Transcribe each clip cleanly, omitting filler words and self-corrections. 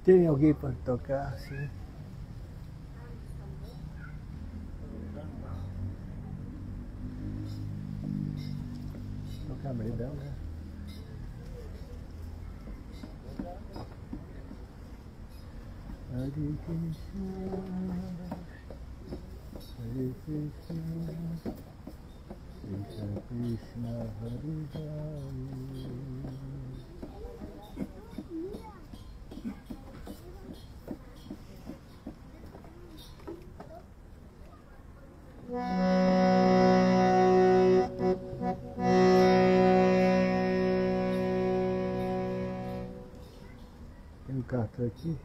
Tem alguém para tocar, sim? Tocar bridão, né? Hare Krishna, Hare Krishna, Krishna Krishna, Hare Hare. Tem um cartão aqui.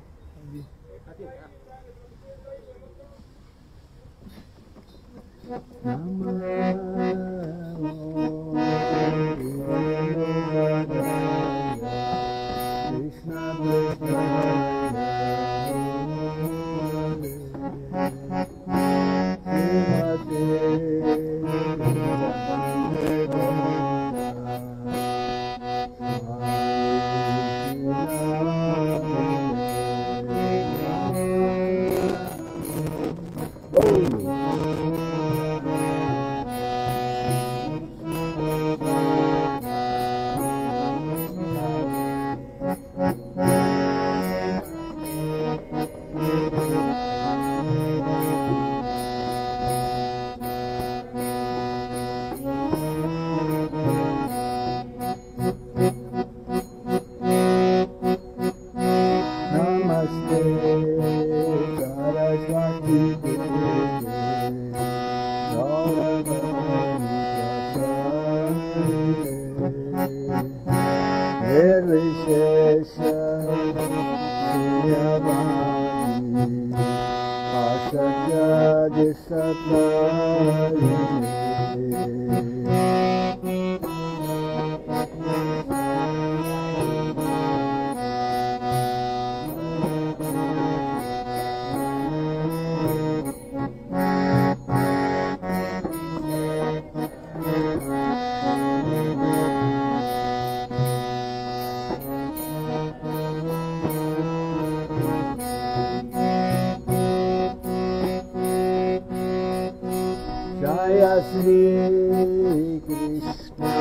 Jaya Shri Krishna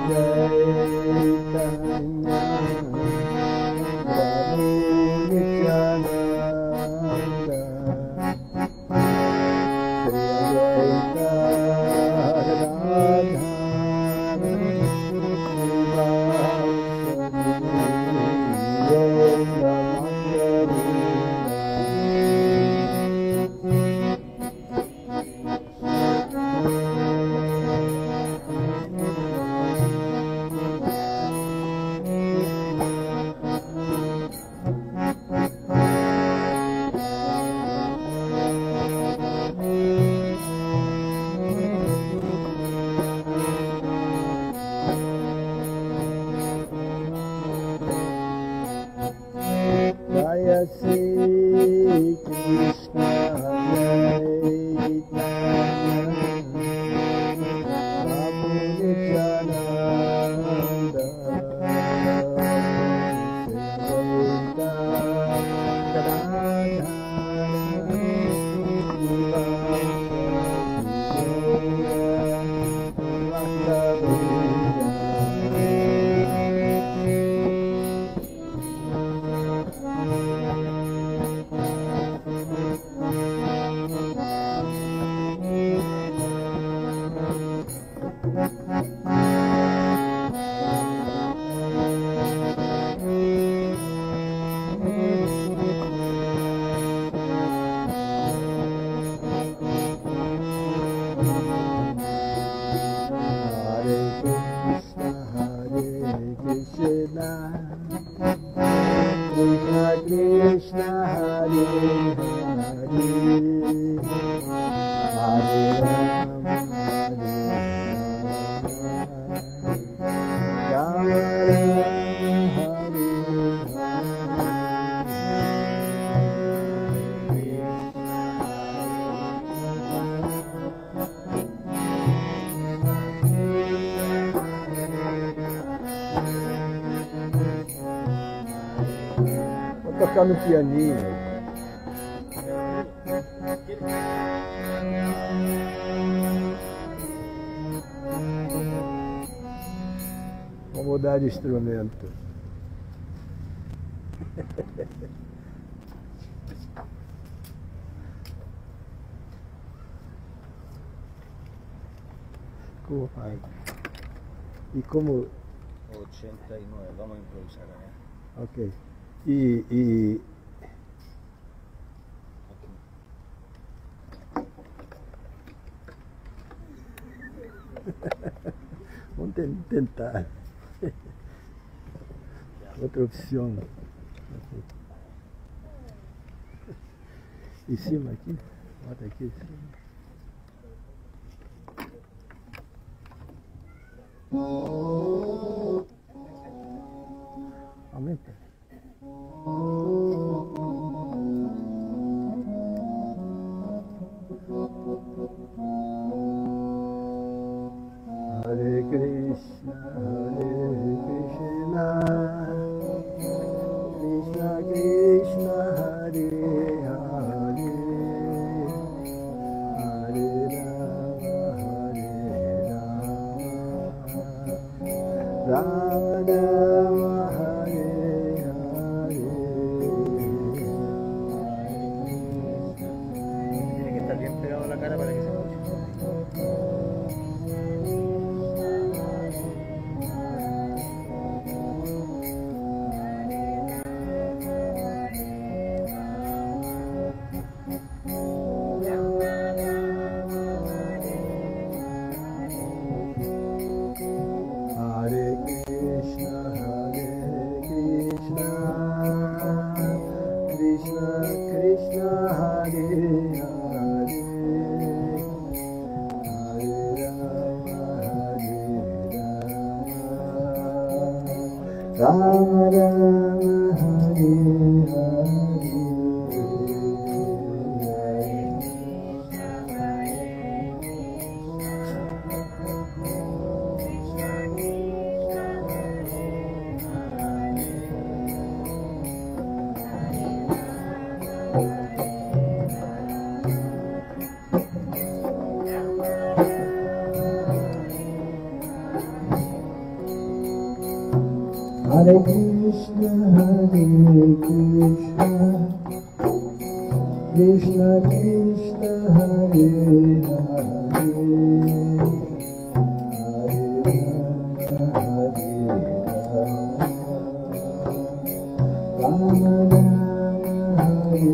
Chaitanya Prabhu Nityananda Shri Advaita Radha Hare Rama, Hare Rama. tocar no pianinho. Vou mudar de instrumento. Como faz? E como... 89, vamos a improvisar, ¿eh? Ok. E... Vamos tentar. Outra opção. Em cima aqui? Bota aqui em cima. Aumenta. Hare Krishna, Krishna Krishna, Hare Hare, Hare Rama, Rama Rama, Hare Hare. Tiene que estar bien pegado a la cara para que se escuche. Rama Rama, Hare Hare Krishna, Krishna Krishna, Hare Hare, Hare Rama, Rama Rama, Hare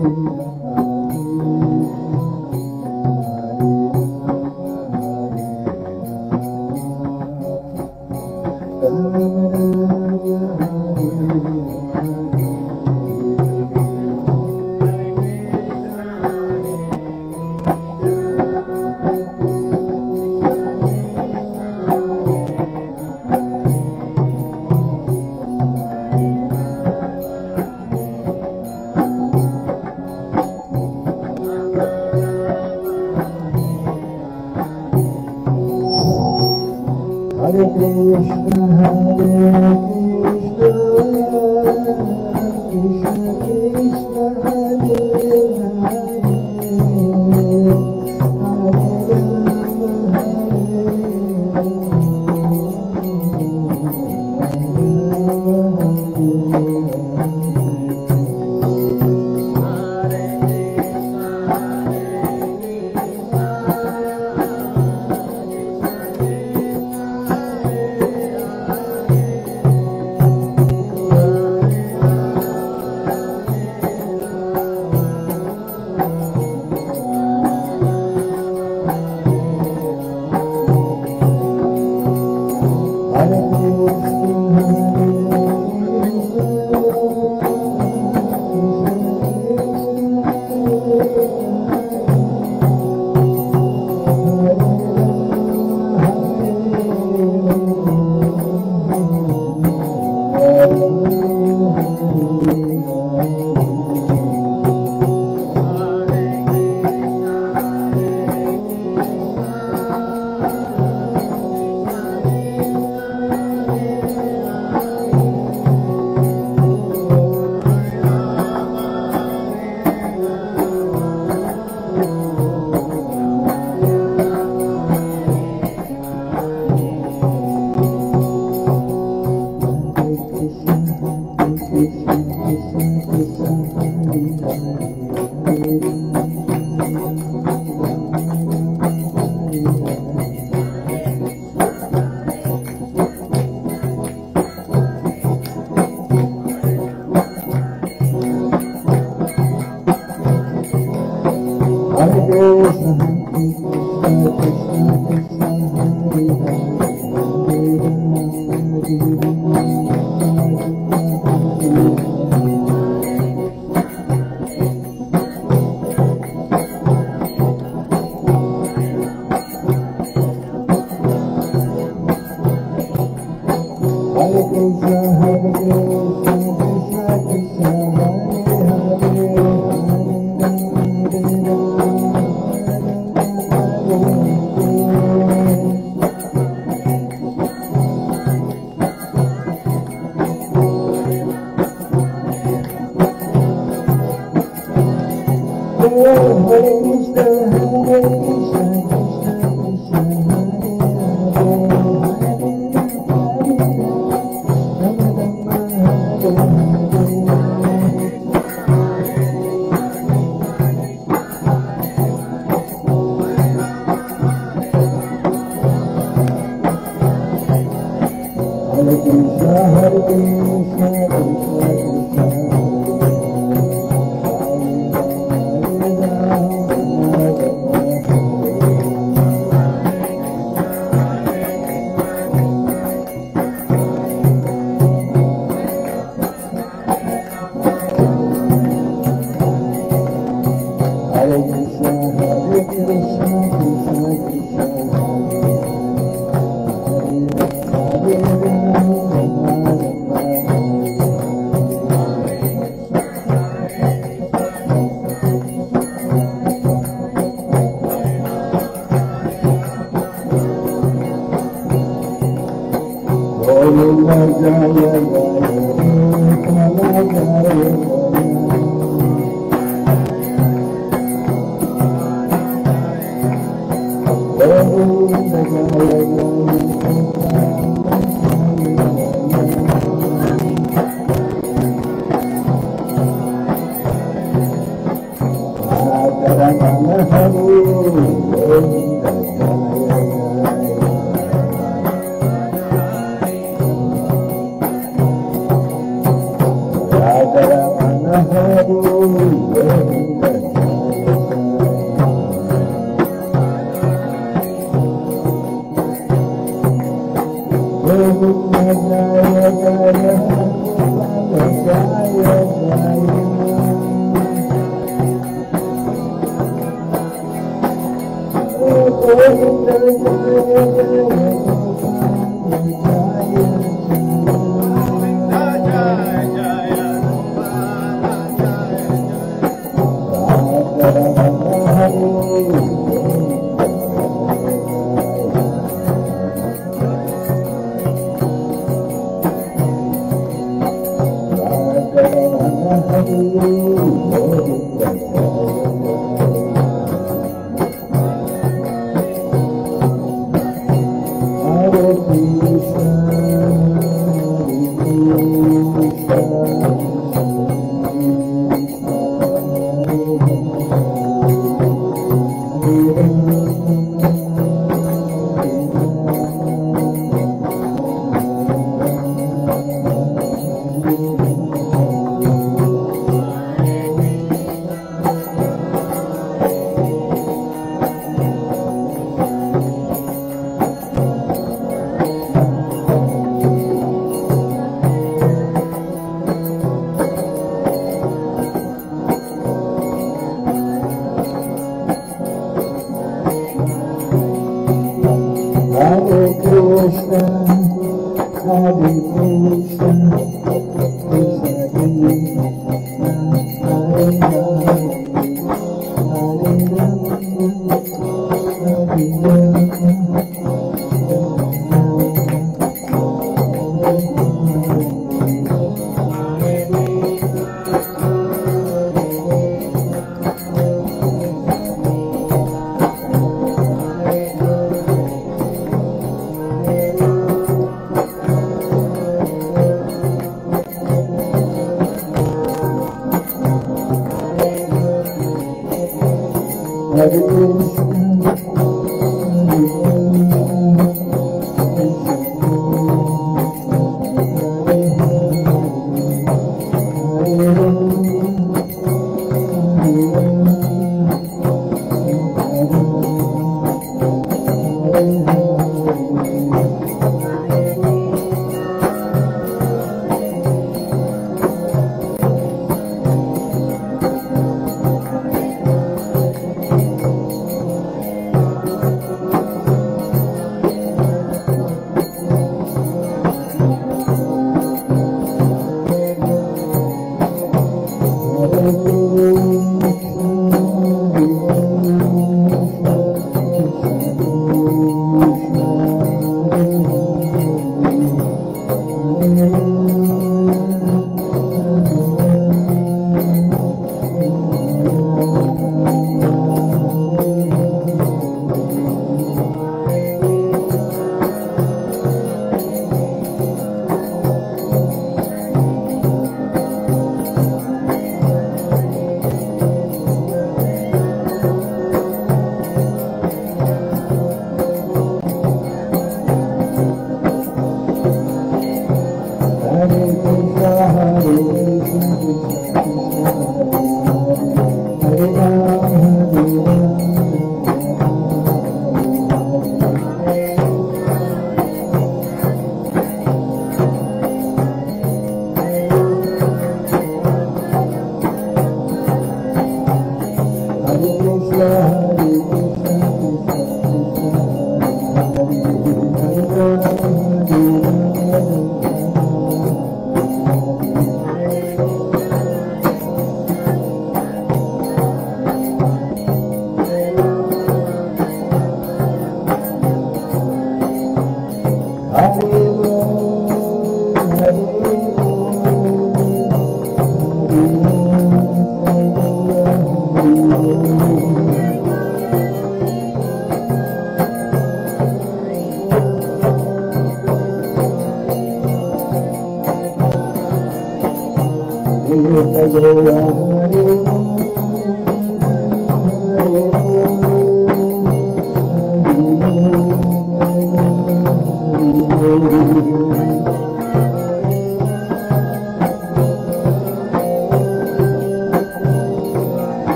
Hare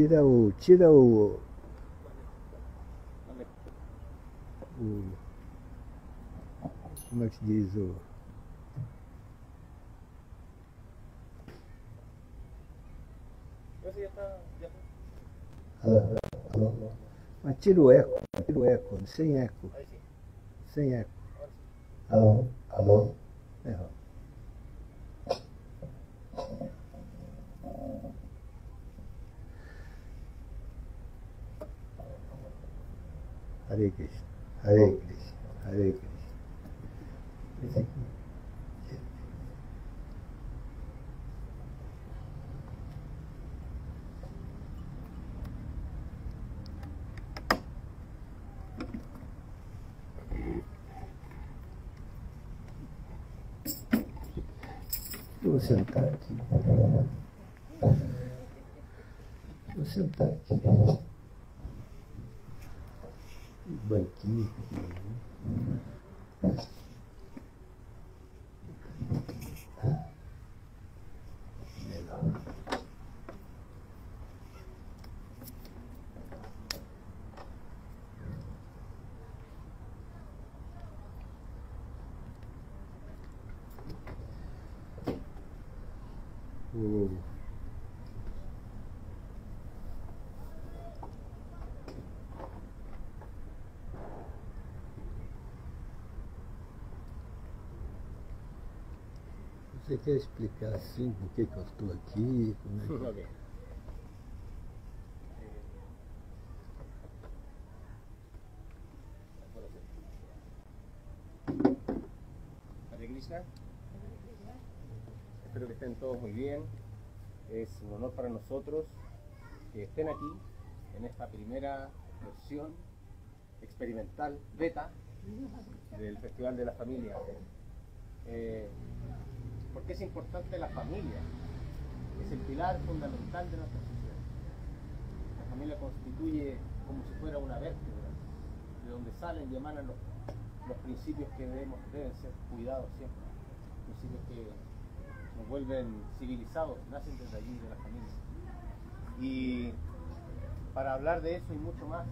Tira como é que se diz Mas tira o eco, sem eco. Sem eco. Alô? Alô? É, ó. Hare Krishna, Hare Krishna, Hare Krishna. Esse aqui. Vou sentar aqui. Vou sentar aqui. Um banquinho aqui. Melhor. Você quer explicar assim por que eu estou aqui? Como é que... Ok. Hare Krishna. Espero que estén todos muy bien. Es un honor para nosotros que estén aquí en esta primera versión experimental, beta, del Festival de la Familia. Porque es importante la familia, es el pilar fundamental de nuestra sociedad. La familia constituye como si fuera una vértebra, de donde salen y emanan los principios que deben ser cuidados siempre, principios que nos vuelven civilizados, nacen desde allí, de la familia. Y para hablar de eso y mucho más,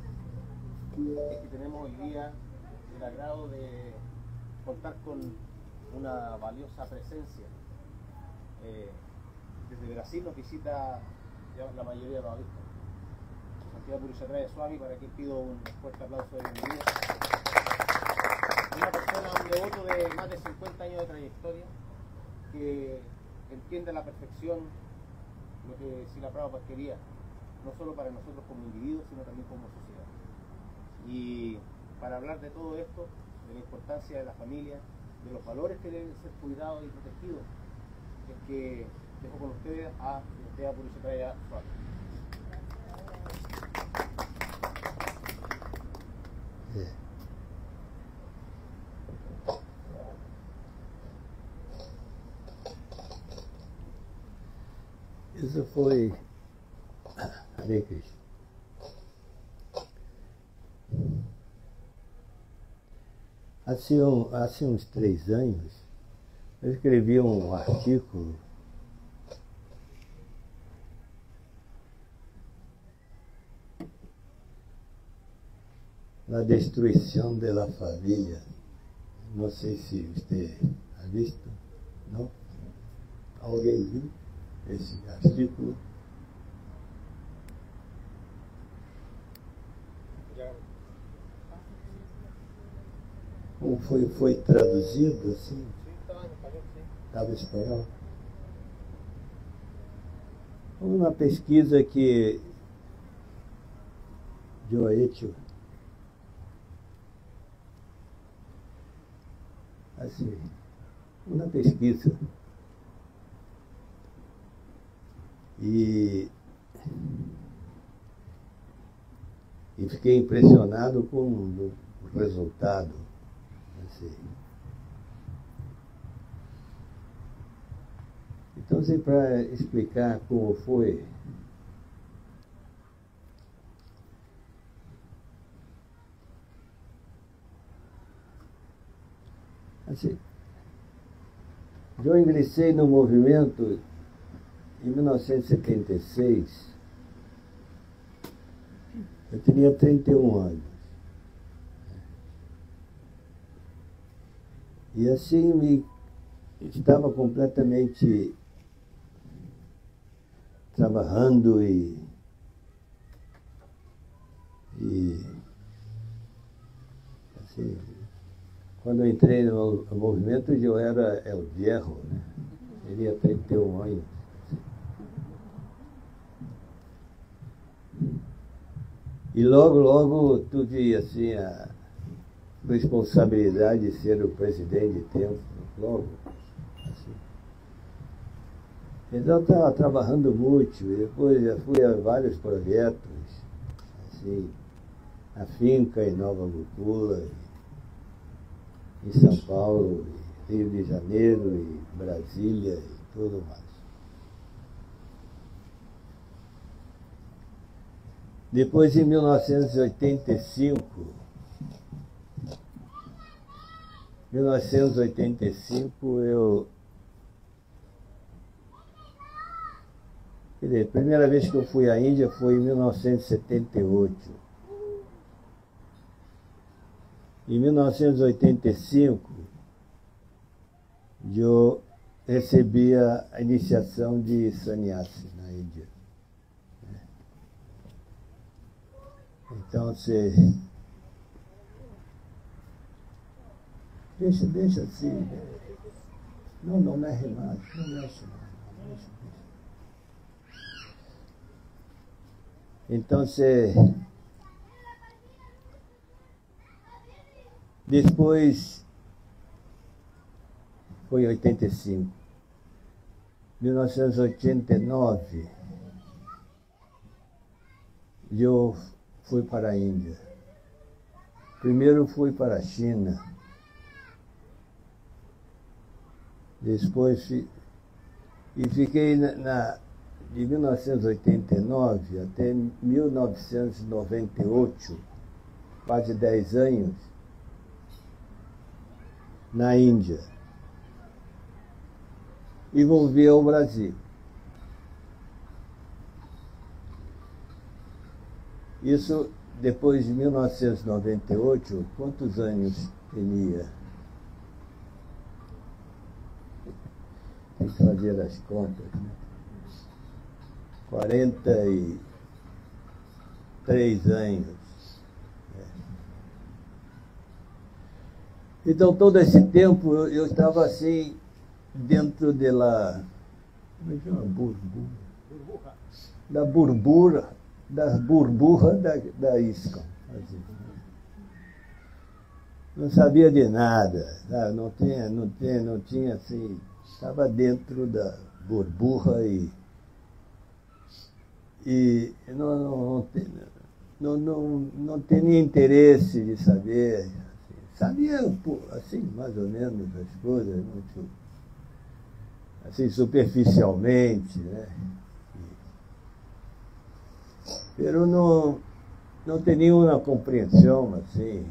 es que tenemos hoy día el agrado de contar con una valiosa presencia. Desde Brasil nos visita ya la mayoría de los visto. Santidad Purusharaya Swami, para quien pido un fuerte aplauso de bienvenida. Una persona, un devoto de más de 50 años de trayectoria, que entiende a la perfección lo que Srila Prabhupada quería, no solo para nosotros como individuos, sino también como sociedad. Y para hablar de todo esto, de la importancia de la familia, de los valores que deben ser cuidados y protegidos, es que dejo con ustedes a Santidad Purusharaya Swami. Isso foi Hare Krishna. Há uns 3 anos, eu escrevi um artigo na destruição da família. Não sei se você ha visto, não? Alguém viu esse artigo? Como foi traduzido assim? Estava em espanhol? Uma pesquisa que Joetio, assim, uma pesquisa, e fiquei impressionado com o resultado. Assim. Então, assim, para explicar como foi, assim, eu ingressei no movimento em 1976, Eu tinha 31 anos. E assim estava completamente trabalhando e assim, quando eu entrei no movimento eu era el viejo, né? Teria 31 anos. E logo tive assim a responsabilidade de ser o presidente de tempo, logo. Assim. Então estava trabalhando muito, e depois já fui a vários projetos, assim, a finca em Nova Mucula, em São Paulo, Rio de Janeiro, e Brasília e tudo mais. Depois, em 1985, quer dizer, a primeira vez que eu fui à Índia foi em 1978. Em 1985, eu recebi a iniciação de sannyasi na Índia. Então, você... Deixa assim. Não mexe mais. Não mexe mais. Então, você... Depois... Foi em 85. 1989, eu fui para a Índia. Primeiro fui para a China. Depois fiquei de 1989 até 1998, quase 10 anos, na Índia. E voltei ao Brasil. Isso depois de 1998, quantos anos tinha? Tem que fazer as contas, né? 43 anos. Então, todo esse tempo, eu estava assim, dentro da burburra da ISKCON. Não sabia de nada, não tinha assim, estava dentro da burburra e não tinha interesse de saber, assim, sabia assim, mais ou menos as coisas, muito assim, superficialmente, né? Pero não tinha uma compreensão, assim,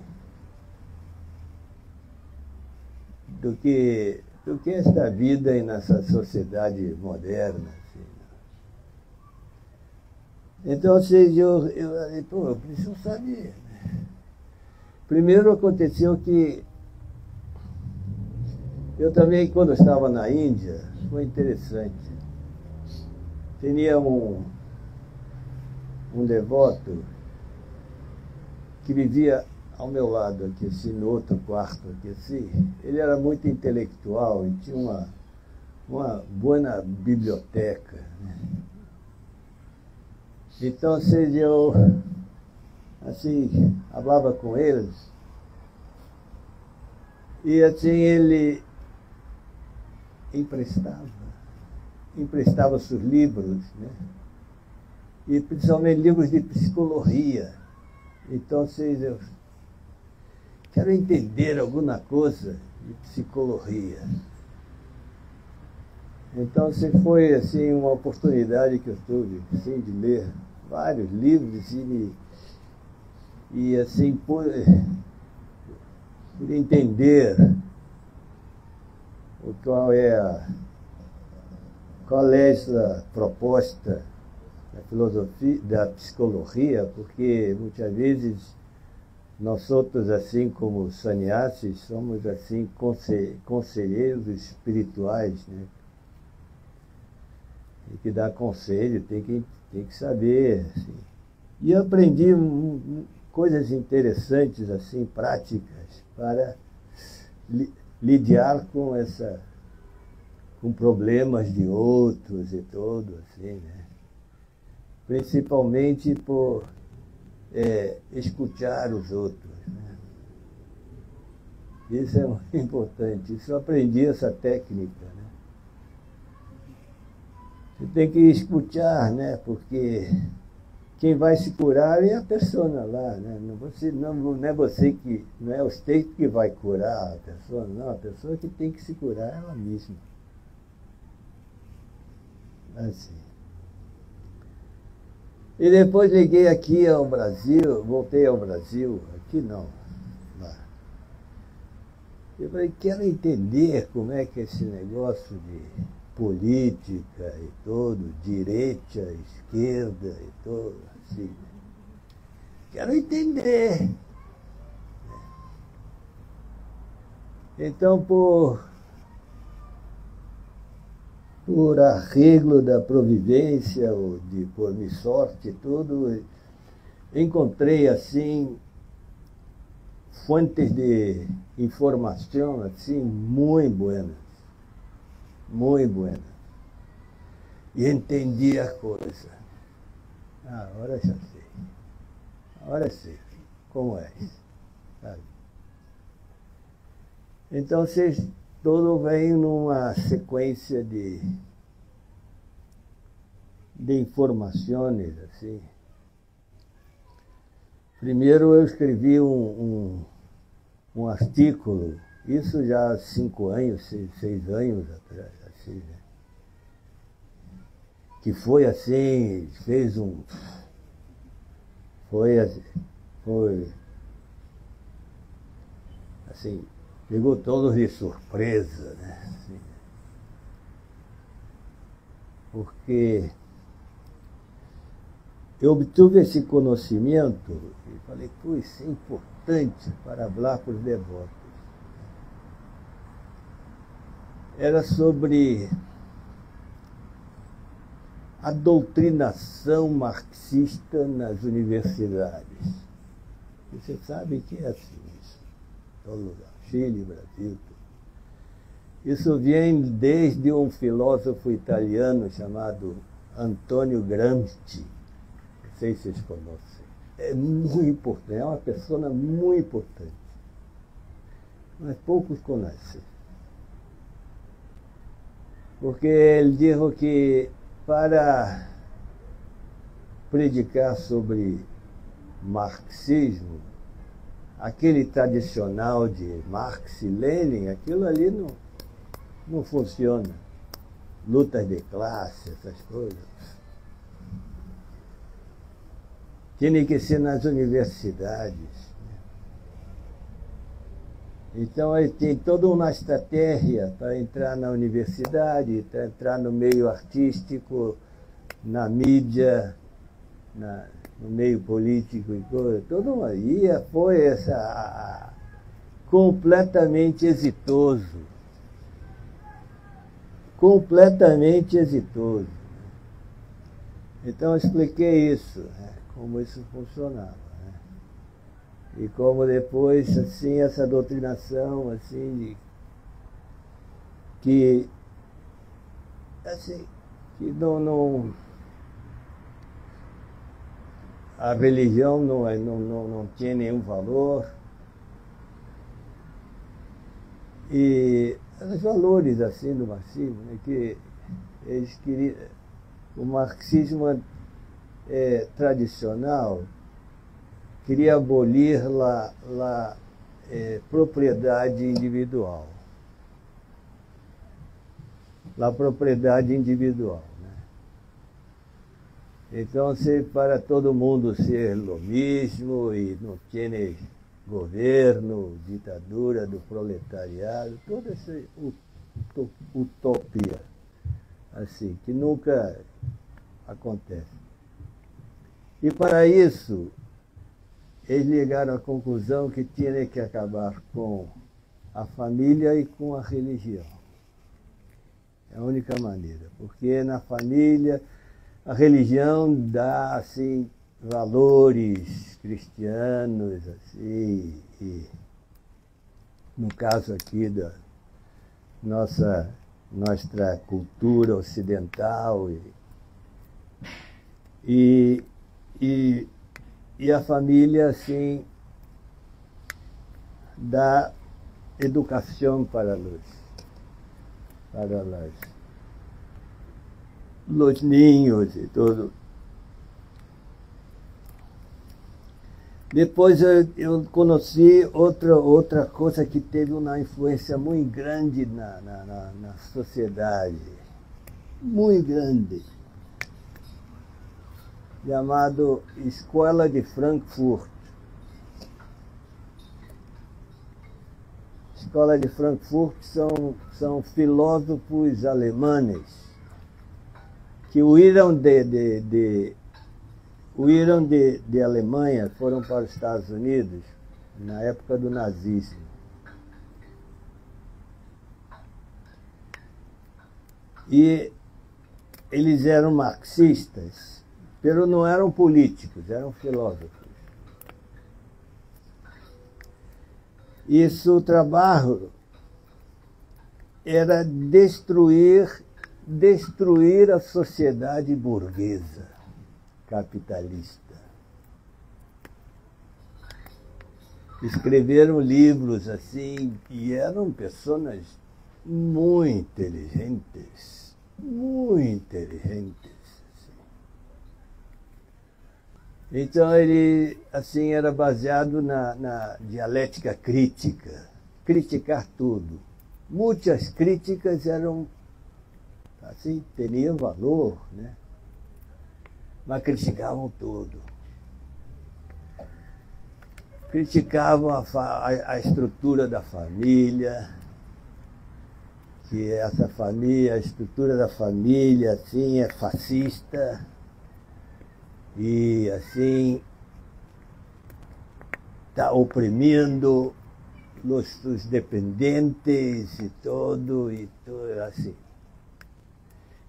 do que é esta vida nessa sociedade moderna. Assim. Então, eu falei, eu preciso saber. Primeiro aconteceu que eu também, quando estava na Índia, foi interessante. Tinha um devoto que vivia ao meu lado, aqui assim, no outro quarto, aqui assim. Ele era muito intelectual e tinha uma boa biblioteca, né? Então, eu, assim, falava com eles, e assim ele emprestava seus livros, né? E principalmente livros de psicologia. Então, eu quero entender alguma coisa de psicologia. Então, foi assim, uma oportunidade que eu tive, assim, de ler vários livros e assim, por entender qual é essa proposta da filosofia, da psicologia, porque muitas vezes nós outros, assim como sannyasis, somos assim conselheiros espirituais, né? Tem que dar conselho, tem que saber. Assim. E eu aprendi coisas interessantes, assim, práticas, para lidiar com problemas de outros e tudo, assim, né? Principalmente por escutar os outros, né? Isso é muito importante. Isso eu aprendi essa técnica, né? Você tem que escutar, né? Porque quem vai se curar é a pessoa lá, né? Não é você que, não é o state que vai curar a pessoa, não, a pessoa que tem que se curar é ela mesma. Assim. E depois liguei aqui ao Brasil, voltei ao Brasil, aqui não, lá. Eu falei, quero entender como é que é esse negócio de política e tudo, direita, esquerda e tudo, assim. Quero entender. Então, por arreglo da providência, ou por minha sorte e tudo, encontrei, assim, fontes de informação, assim, muito buenas. Muito buenas. E entendi a coisa. Agora já sei. Agora sei como é isso. Sabe? Então, tudo vem numa sequência de informações, assim. Primeiro eu escrevi um artigo, isso já há 5 anos, 6 anos atrás, assim, né? Que foi assim, foi assim, pegou todos de surpresa, né? Assim, porque eu obtive esse conhecimento e falei, isso é importante para falar para os devotos. Era sobre a doutrinação marxista nas universidades. Você sabe que é assim isso, em todo lugar, Chile, Brasil, tudo. Isso vem desde um filósofo italiano chamado Antonio Gramsci. Não sei se vocês conhecem. É muito importante, é uma pessoa muito importante. Mas poucos conhecem. Porque ele disse que para predicar sobre marxismo, aquele tradicional de Marx e Lenin, aquilo ali não funciona. Lutas de classe, essas coisas. Tem que ser nas universidades. Então, ele tem toda uma estratégia para entrar na universidade, para entrar no meio artístico, na mídia, no meio político e coisa. E foi completamente exitoso. Completamente exitoso. Então, eu expliquei isso, né, como isso funcionava. E como depois, assim, essa doutrinação, assim, que não a religião não tinha nenhum valor. E os valores, assim, do marxismo, né, que eles queriam, o marxismo tradicional queria abolir a propriedade individual. A propriedade individual. Né? Então, para todo mundo ser o mesmo e não ter governo, ditadura do proletariado, toda essa utopia, assim, que nunca acontece. E para isso, eles chegaram à conclusão que tinha que acabar com a família e com a religião. É a única maneira, porque na família a religião dá assim valores cristianos, assim, e no caso aqui da nossa cultura ocidental e a família assim dá educação para os ninhos e tudo. Depois eu conheci outra coisa que teve uma influência muito grande na sociedade, muito grande, chamado Escola de Frankfurt. Escola de Frankfurt são filósofos alemães que huíram de Alemanha, foram para os Estados Unidos na época do nazismo. E eles eram marxistas, mas não eram políticos, eram filósofos. E seu trabalho era destruir a sociedade burguesa, capitalista. Escreveram livros assim, e eram pessoas muito inteligentes, muito inteligentes. Então ele assim era baseado na dialética crítica, criticar tudo. Muitas críticas eram assim, teriam valor, né? Mas criticavam tudo. Criticavam a estrutura da família, que essa família, a estrutura da família assim é fascista. E assim está oprimindo os dependentes e tudo assim.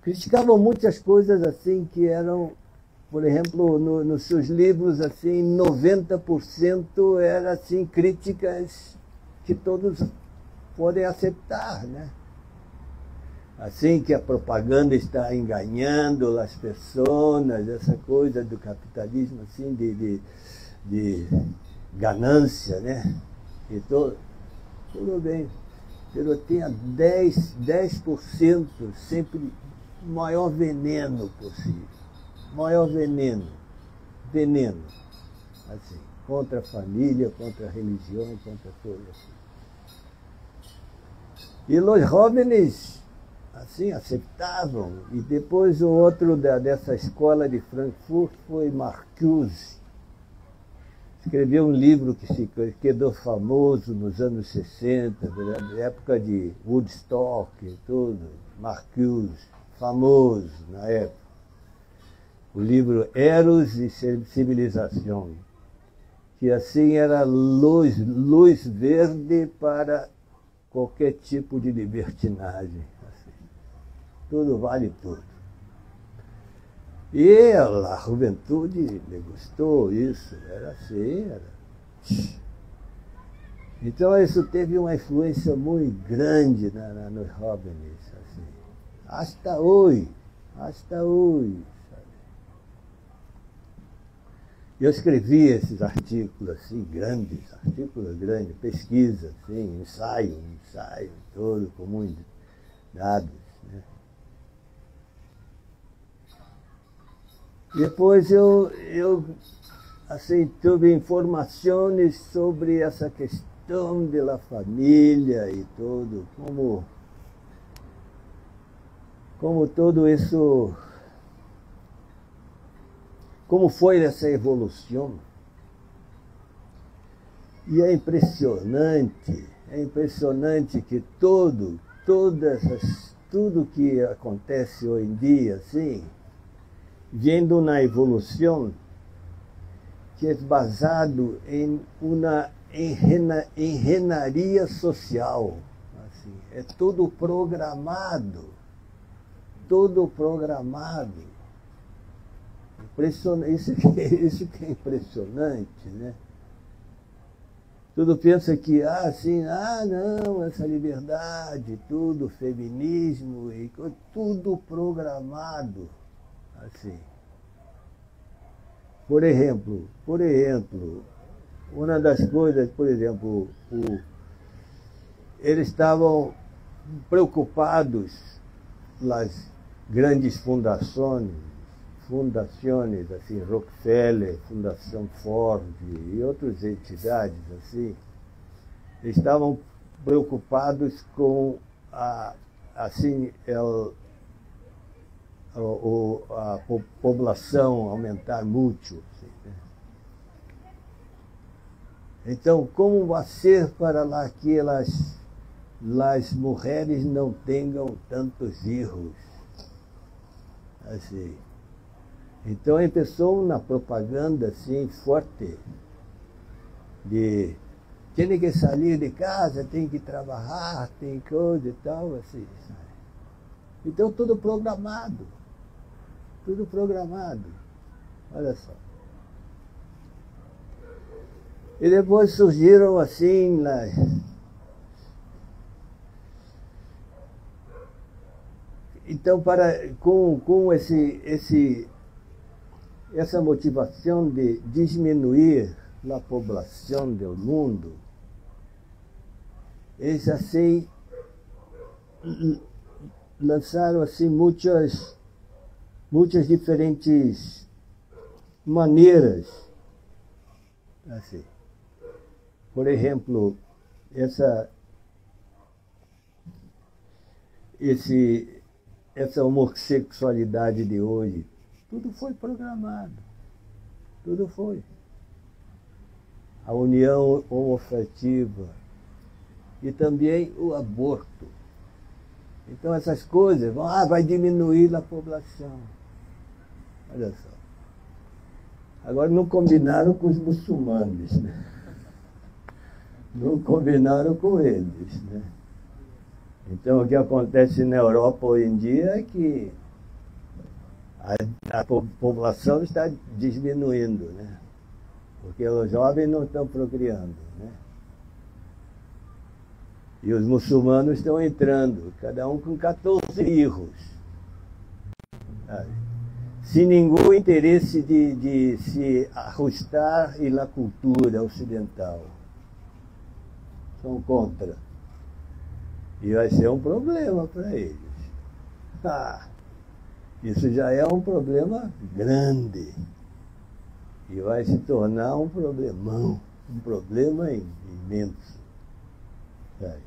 Criticavam muitas coisas assim que eram, por exemplo, nos seus livros assim, 90% eram assim críticas que todos podem aceitar, né? Assim que a propaganda está enganando as pessoas, essa coisa do capitalismo assim de ganância, né? E tudo bem. Mas tinha 10% sempre o maior veneno possível. Maior veneno. Assim, contra a família, contra a religião, contra tudo assim. E os jóvenes assim, aceitavam. E depois o outro dessa escola de Frankfurt foi Marcuse. Escreveu um livro que quedou famoso nos anos 60, na época de Woodstock e tudo. Marcuse, famoso na época. O livro Eros e Civilização, que assim era luz verde para qualquer tipo de libertinagem. Tudo vale tudo. E a juventude me gostou isso, era assim, era. Então isso teve uma influência muito grande nos jóvenes, assim. Hasta hoje. Sabe? Eu escrevi esses artigos assim, grandes, pesquisa, assim, ensaio, todo, com muitos dados. Né? Depois eu assim, tive informações sobre essa questão da família e tudo, como tudo isso, como foi essa evolução. E é impressionante que tudo que acontece hoje em dia, assim, vendo na evolução que é basado em uma engenharia social. Assim, é tudo programado. Tudo programado. Isso que é impressionante, né? Tudo pensa que, não, essa liberdade, tudo, feminismo, tudo programado. Assim. Por exemplo, uma das coisas, por exemplo, eles estavam preocupados, as grandes fundações, assim, Rockefeller, Fundação Ford e outras entidades assim, estavam preocupados com a população aumentar muito. Assim, né? Então, como vai ser para lá que as mulheres não tenham tantos filhos? Assim. Então, empezou uma propaganda assim, forte, de tem que sair de casa, tem que trabalhar, tem coisa e tal, assim. Então, tudo programado. Tudo programado. Olha só. E depois surgiram assim, então, com essa motivação de diminuir a população do mundo, eles assim lançaram assim muitas diferentes maneiras. Assim. Por exemplo, essa homossexualidade de hoje, tudo foi programado. Tudo foi. A união homoafetiva e também o aborto. Então essas coisas vai diminuir a população. Olha só. Agora não combinaram com os muçulmanos, né? Não combinaram com eles, né? Então o que acontece na Europa hoje em dia é que a população está diminuindo, né? Porque os jovens não estão procriando, né? E os muçulmanos estão entrando, cada um com 14 filhos. Sabe? Sem nenhum interesse de se ajustar na cultura ocidental. São contra. E vai ser um problema para eles. Isso já é um problema grande. E vai se tornar um problemão, um problema imenso. Sabe?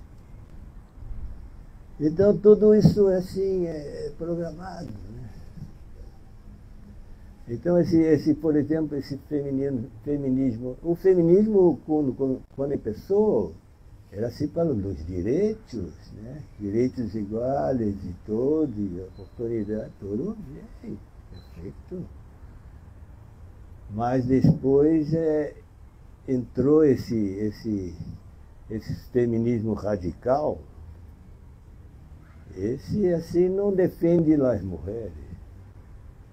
Então tudo isso assim é programado, né? Então por exemplo, esse feminismo, o feminismo quando começou era assim para os direitos, né? Direitos iguais de todos, oportunidade, tudo bem, perfeito. Mas depois entrou esse feminismo radical. Esse assim não defende as mulheres,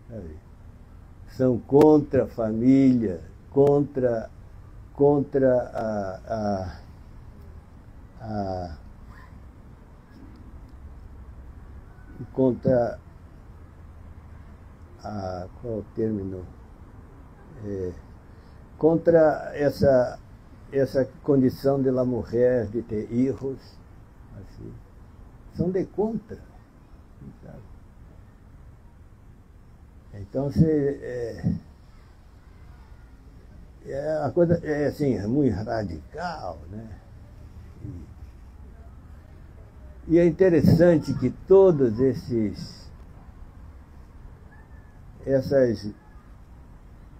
sabe? São contra a família, contra qual é o término? Contra essa condição de la mulher de ter filhos, assim. São de contra, sabe? Então a coisa é assim, muito radical, né? E é interessante que todos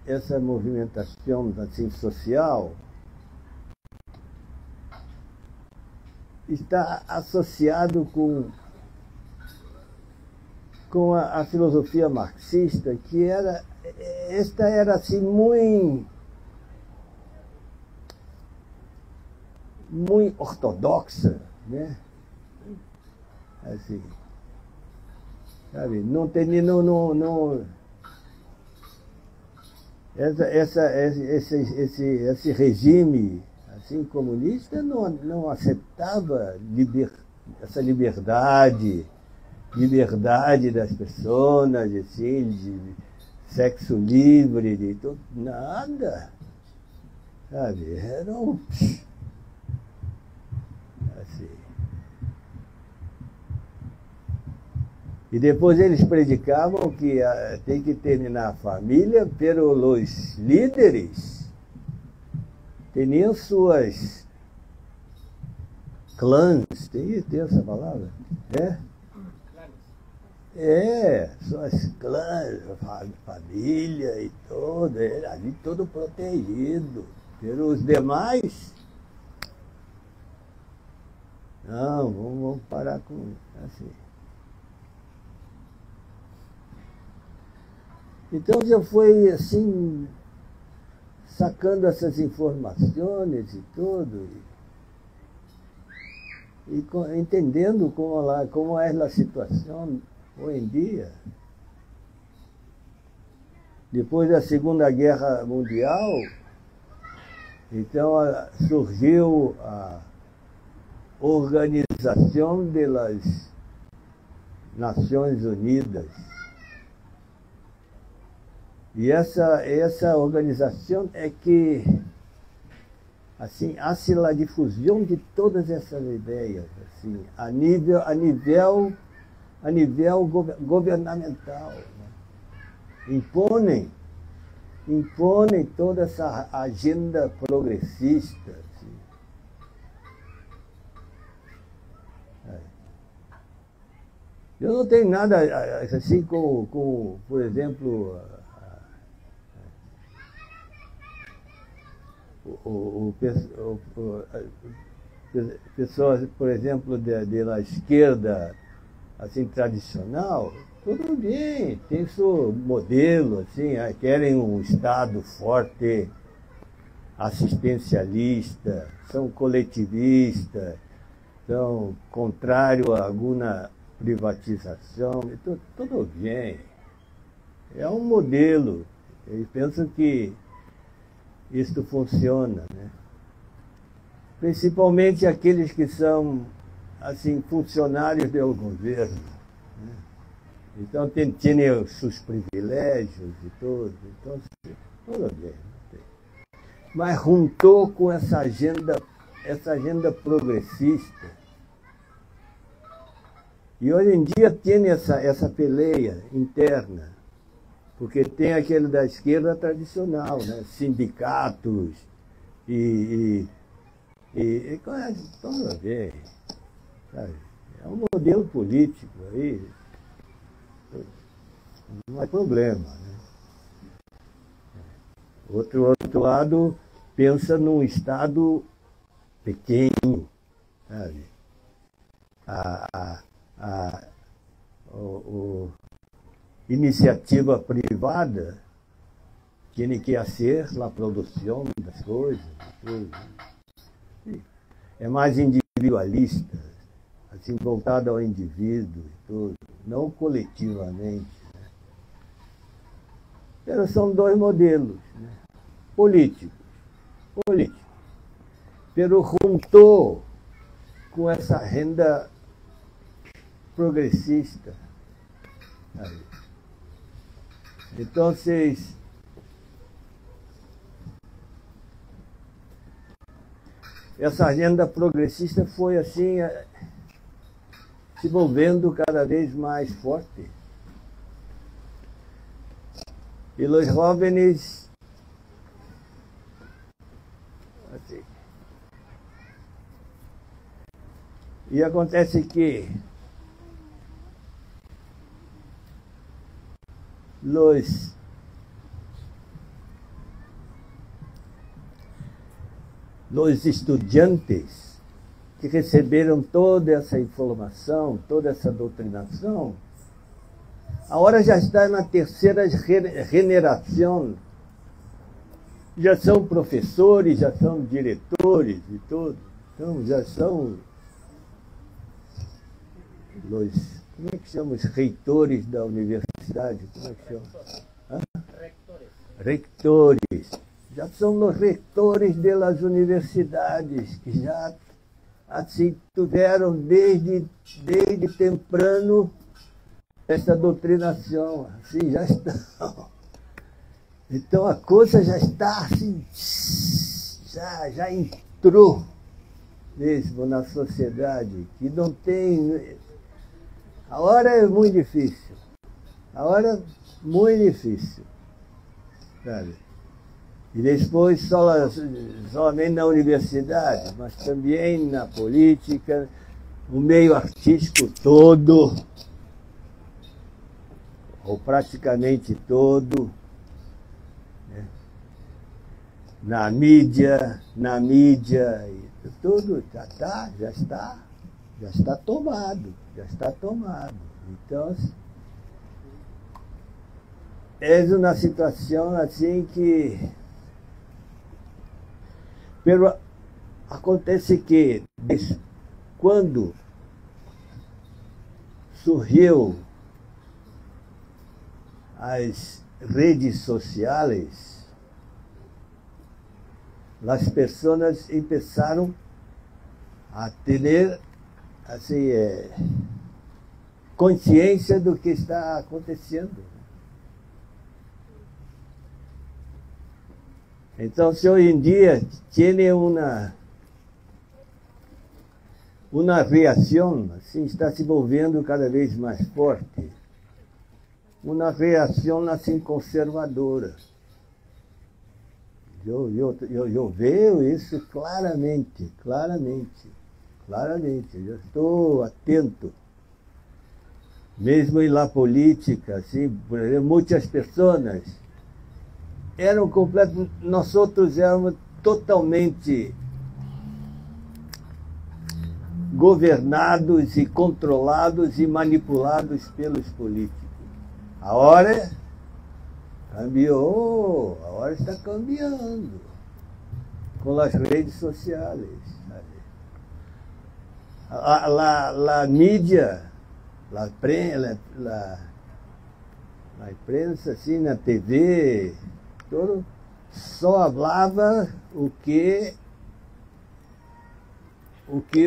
essa movimentação assim, social está associado com a filosofia marxista, que esta era assim muito ortodoxa, né? Assim, sabe? Não tem, esse regime assim comunista não aceitava essa liberdade das pessoas, assim, de sexo livre, de tudo, nada, sabe? Era assim. E depois eles predicavam que tem que terminar a família, pero os líderes tinham suas clãs, tem essa palavra? Suas clãs, família e tudo, era ali todo protegido. Pelos demais, não, vamos parar com assim. Então eu fui assim, sacando essas informações e tudo, e entendendo como é a situação hoje em dia. Depois da Segunda Guerra Mundial, então surgiu a Organização das Nações Unidas. E essa organização é que assim hace a difusão de todas essas ideias, assim, a nível governamental, né? Imponem toda essa agenda progressista, assim. Eu não tenho nada assim com por exemplo, pessoas, por exemplo, da esquerda assim tradicional, tudo bem, tem seu modelo, assim, querem um Estado forte, assistencialista, são coletivistas, são contrários a alguma privatização, tudo bem. É um modelo, eles pensam que isto funciona, né? Principalmente aqueles que são assim funcionários do governo, né? Então tem os seus privilégios e tudo, então tudo bem. Mas juntou com essa agenda progressista. E hoje em dia tem essa peleia interna, porque tem aquele da esquerda tradicional, né? Sindicatos e tudo a ver, sabe? É um modelo político aí, não é problema, né? Outro lado pensa num Estado pequeno, sabe? Iniciativa privada tem que fazer a produção das coisas, tudo. É mais individualista, assim, voltado ao indivíduo e tudo, não coletivamente, né? Mas são dois modelos, né? Políticos. Pero juntou com essa renda progressista. Sabe? Então, essa agenda progressista foi assim se volvendo cada vez mais forte. E os jovens assim, e acontece que os estudantes que receberam toda essa informação, toda essa doutrinação, agora já está na terceira generação, já são professores, já são diretores e tudo. Então, já são os, como é que chama, os reitores da universidade? Como é que chama? Hã? Rectores. Já são os rectores das universidades, que já assim tiveram desde temprano essa doutrinação, assim, já estão. Então a coisa já está assim, já entrou mesmo na sociedade, que não tem. A hora é muito difícil. A hora é muito difícil. Sabe? E depois somente na universidade, mas também na política, no meio artístico todo, ou praticamente todo, né? na mídia, e tudo já está tomado. Então, é uma situação assim que acontece que quando surgiu as redes sociais, as pessoas começaram a ter assim, consciência do que está acontecendo. Então, se hoje em dia tem uma reação, assim, está se envolvendo cada vez mais forte, uma reação assim conservadora. Eu vejo isso claramente, eu estou atento. Mesmo na política, assim, por exemplo, muitas pessoas eram completamente, nós outros éramos totalmente governados e controlados e manipulados pelos políticos. A hora cambiou, a hora está cambiando com as redes sociais. A mídia, a imprensa, assim, na TV, todo, só falava o que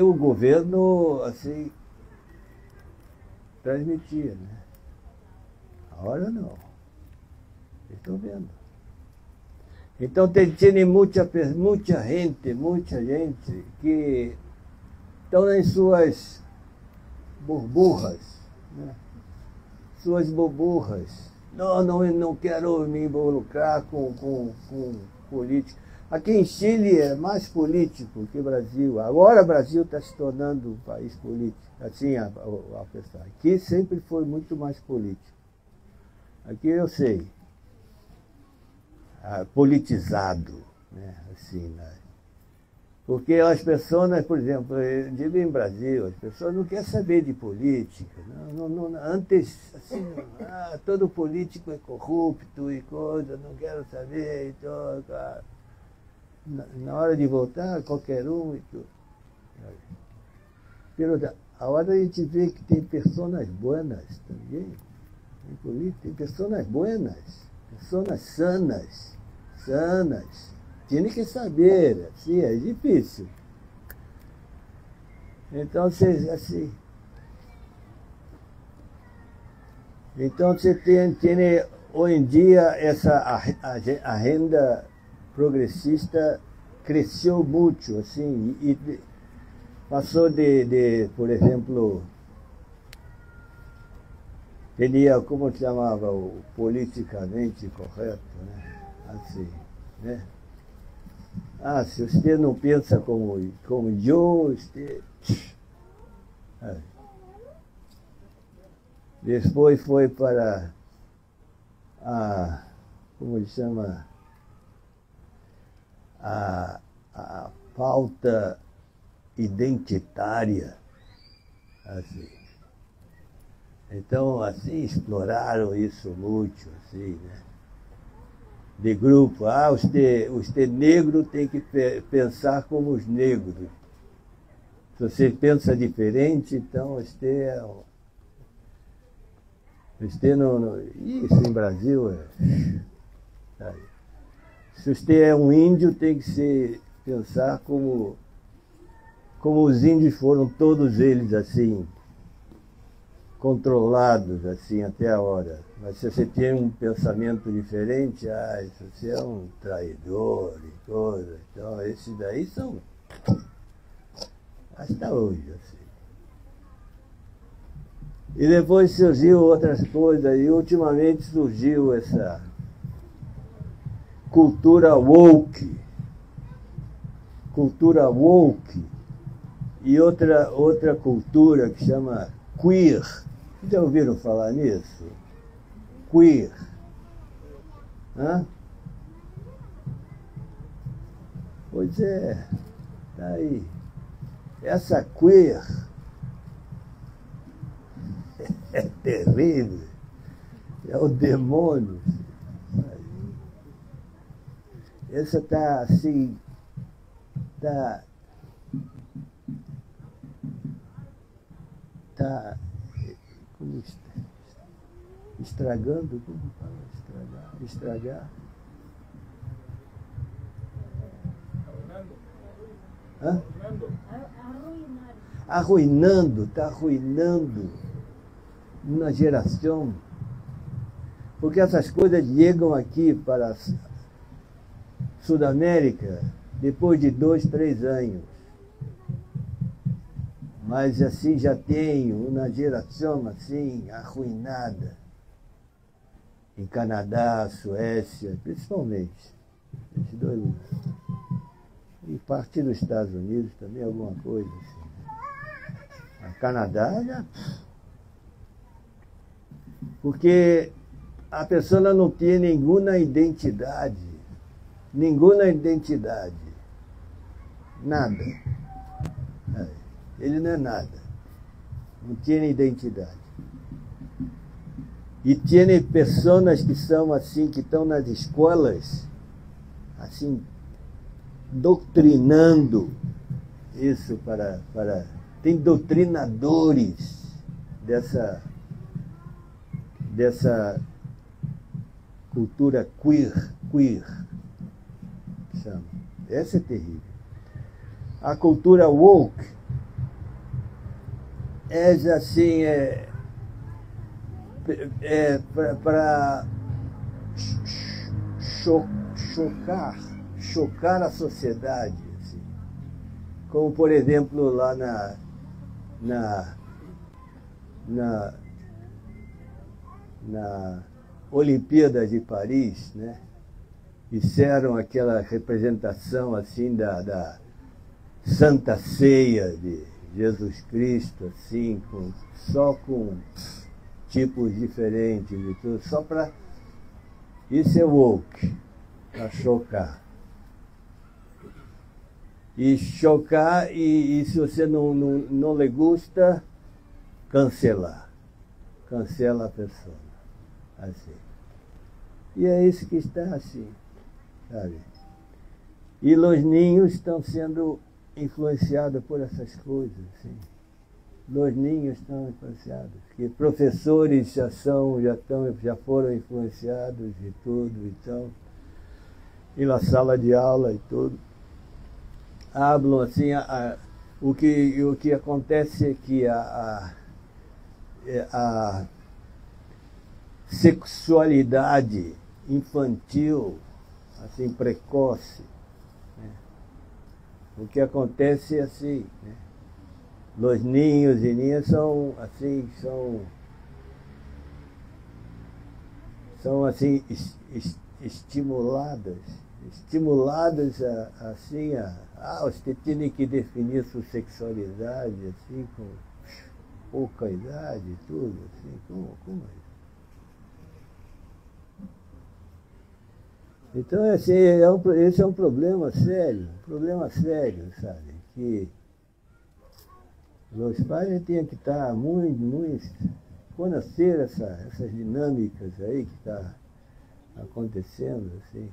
o governo assim transmitia, né? Agora não. Estou vendo. Então tem muita gente que estão em suas burburras, né? Suas burburras. Não quero me involucrar com política. Aqui em Chile é mais político que o Brasil. Agora o Brasil está se tornando um país político. Assim a pessoa. Aqui sempre foi muito mais político. Aqui eu sei. Politizado, né? Assim, né? Porque as pessoas, por exemplo, eu digo em Brasil, as pessoas não querem saber de política. Antes, assim, todo político é corrupto e coisa, não quero saber. Então, na hora de votar, qualquer um e tudo. A hora a gente vê que tem pessoas boas também. Tem pessoas boas, pessoas sanas. Tinha que saber, assim, é difícil. Então, assim, você tem hoje em dia a renda progressista cresceu muito, assim, e passou por exemplo, teria, como se chamava, o politicamente correto, né? Assim, né? Se você não pensa como eu, você... Depois foi para como se chama, a pauta identitária, assim. Então, assim, exploraram isso muito, assim, né? De grupo, você negro tem que pensar como os negros. Se você pensa diferente, então você não. Isso em Brasil sabe? Se você é um índio, tem que pensar como os índios foram todos eles assim, controlados assim até a hora. Mas se você tem um pensamento diferente, você é um traidor e coisa. Então, esses daí são hasta hoje, assim. E depois surgiu outras coisas, e ultimamente surgiu essa cultura woke, e outra cultura que chama queer. Já ouviram falar nisso? Queer. Hã? Pois é, tá aí. Essa queer é terrível, é o demônio. Essa está assim, está como estragando, como fala? Estragar. Hã? Está arruinando uma geração. Porque essas coisas chegam aqui para a Sudamérica depois de 2, 3 anos. Mas assim já tem uma geração assim arruinada. Em Canadá, Suécia, principalmente. Esses 2 lugares. E parte dos Estados Unidos também, alguma coisa assim. A Canadá já. Porque a pessoa não tem nenhuma identidade. Nada. Ele não é nada. Não tem identidade. E tem pessoas que são assim, que estão nas escolas, assim, doutrinando isso para tem doutrinadores dessa cultura queer, chama. Essa é terrível. A cultura woke é assim, para chocar a sociedade, assim. Como por exemplo lá na Olimpíada de Paris, né? Fizeram aquela representação assim da Santa Ceia de Jesus Cristo, assim, só com tipos diferentes de tudo, só para... Isso é woke, para chocar. E chocar, e se você não lhe gusta, cancelar. Cancela a pessoa. Assim. E é isso que está assim, sabe? E os ninhos estão sendo influenciados por essas coisas, assim. Os ninhos estão influenciados, que professores já foram influenciados e tudo, então, e na sala de aula e tudo, hablam assim, o que acontece é que a sexualidade infantil, assim, precoce, né? O que acontece é assim, né? Os ninhos e ninhas são assim estimuladas assim você tem que definir sua sexualidade assim com pouca idade e tudo assim, como é isso? Então assim, esse é um problema sério, sabe, que os pais tinham que estar muito conhecer essas dinâmicas aí que está acontecendo, assim.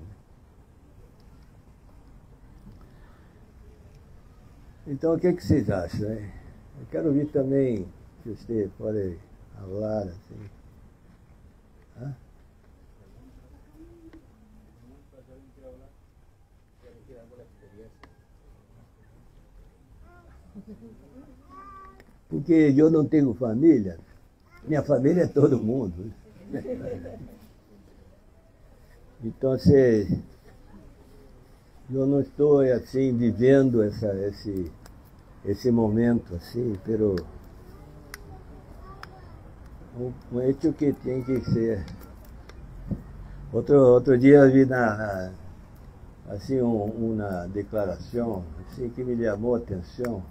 Então, o que vocês acham, hein? Eu quero ouvir também, se vocês podem falar, assim. Hã? Porque eu não tenho família, minha família é todo mundo. Então, eu não estou assim vivendo esse momento assim, pero um hecho que tem que ser. Outro dia eu vi assim uma declaração assim, que me chamou a atenção.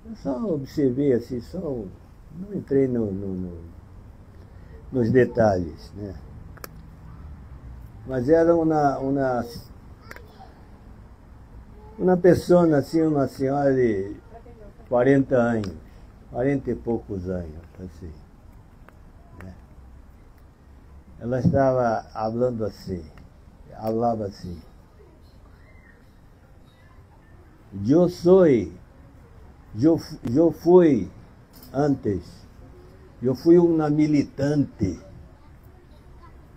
Eu só observei assim, só não entrei nos detalhes, né? Mas era uma pessoa, assim, uma senhora de 40 anos, 40 e poucos anos, assim. Né? Ela estava falava assim, eu fui antes, eu fui uma militante.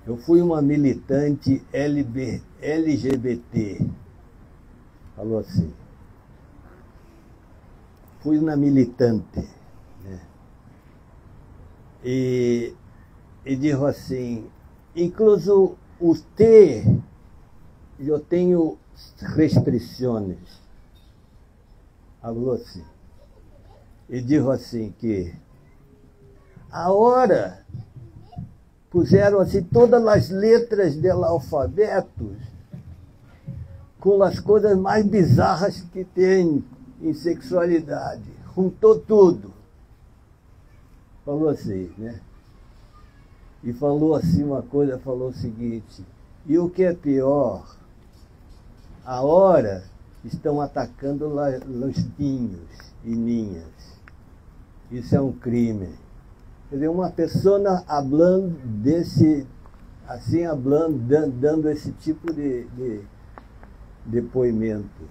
Eu fui uma militante LGBT. Falou assim. Fui uma militante. Né? E disse assim, incluso você, eu tenho restrições. Falou assim. E disse assim que agora puseram assim todas as letras do alfabeto com as coisas mais bizarras que tem em sexualidade. Juntou tudo. Falou assim, né? E falou assim uma coisa, falou o seguinte, e o que é pior, agora estão atacando os ninhos e ninhas. Isso é um crime. Quer dizer, uma pessoa falando dando esse tipo de depoimento.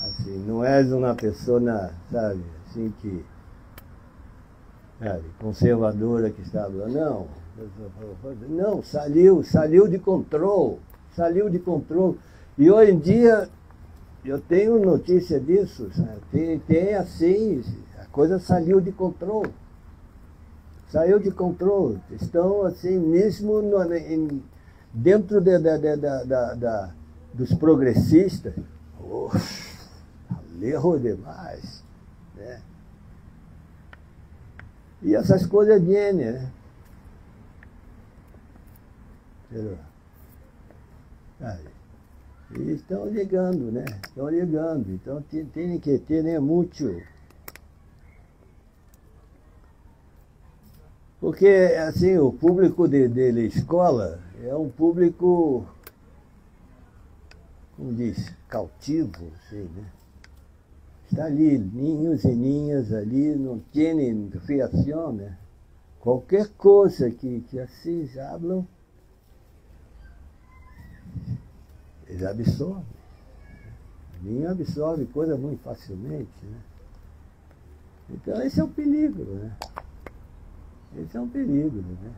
Assim, não és uma pessoa, sabe, assim que, sabe, conservadora que está falando, não, saiu de controle. E hoje em dia, eu tenho notícia disso, sabe? Tem assim, a coisa saiu de controle. Saiu de controle. Estão assim, mesmo dentro dos progressistas, erro demais. Né? E essas coisas vêm, né? E estão ligando, né? Estão ligando. Então tem que ter, né, muito. Porque, assim, o público da escola é um público, como diz, cautivo, assim, né? Está ali, ninhos e ninhas ali, não tem reação, né? Qualquer coisa que assim falam, eles absorvem. O ninho absorve coisa muito facilmente, né? Então esse é o perigo, né? Esse é um perigo, né?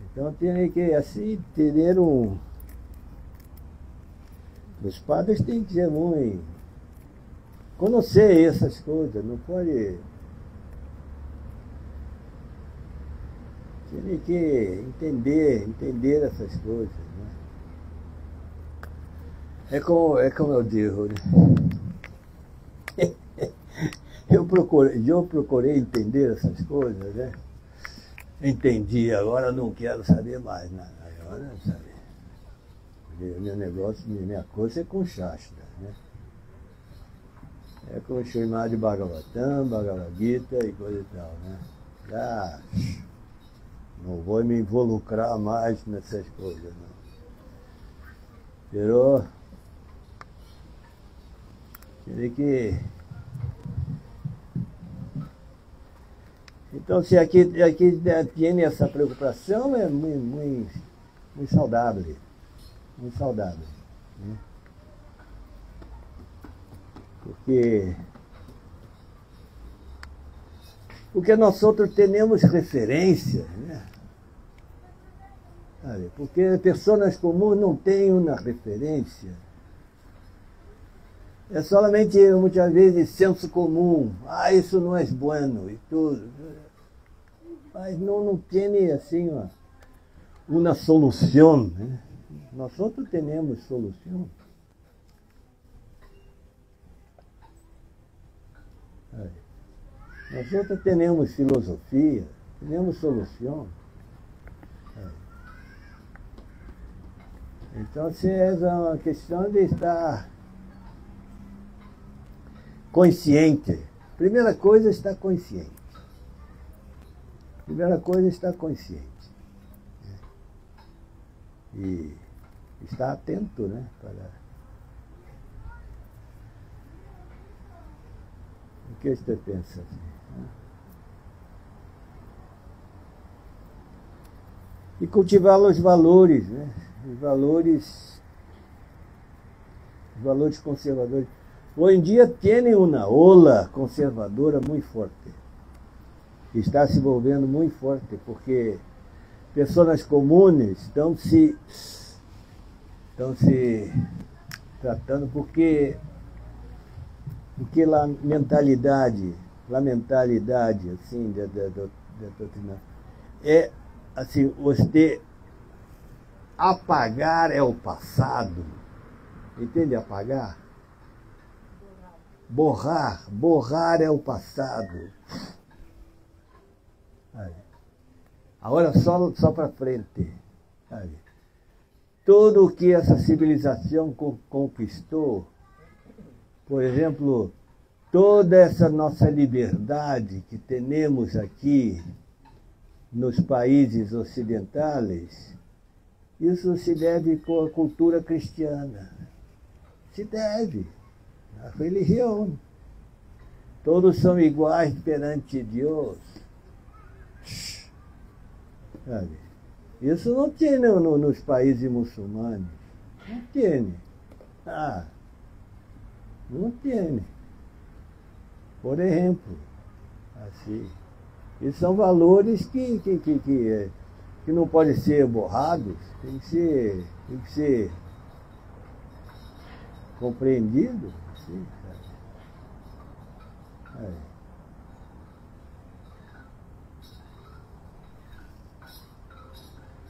Então tem que, assim, ter os padres têm que ser muito... conhecer essas coisas, não pode... Tem que entender essas coisas, né? É como eu digo, né? Eu procurei entender essas coisas, né? Entendi, agora não quero saber mais nada. Agora, sabe? Meu negócio, minha coisa é com Shastra, né? É com o chamado de Bhagavatam, Bhagavad Gita e coisa e tal, né? Já não vou me involucrar mais nessas coisas, não. Pero, queria que... Então, se aqui tem essa preocupação, é muito saudável. Muito saudável. Né? Porque porque nós outros temos referências, né? Sabe? Porque pessoas comuns não têm uma referência. É solamente, muitas vezes, senso comum. Ah, isso não é bueno e tudo. Mas não tem, assim, uma solução, né? Nós outros temos solução. Nós outros temos filosofia, temos solução. Então, é uma questão de estar consciente. Primeira coisa é estar consciente. Primeira coisa é estar consciente. E estar atento, né? O que você pensa? E cultivar os valores, né? Os valores conservadores. Hoje em dia tem uma ola conservadora muito forte. Está se envolvendo muito forte, porque pessoas comuns estão se tratando, porque a mentalidade assim, da doutrina é assim, você apagar é o passado. Entende? Apagar? Borrar é o passado. Agora só para frente. Sabe? Tudo o que essa civilização conquistou, por exemplo, toda essa nossa liberdade que temos aqui nos países ocidentais, isso se deve com a cultura cristiana. Se deve. A religião. Todos são iguais perante Deus. Sabe? Isso não tem nos países muçulmanos. Não tem. Não tem. Por exemplo, assim. E são valores que não podem ser borrados, tem que ser compreendido. Assim,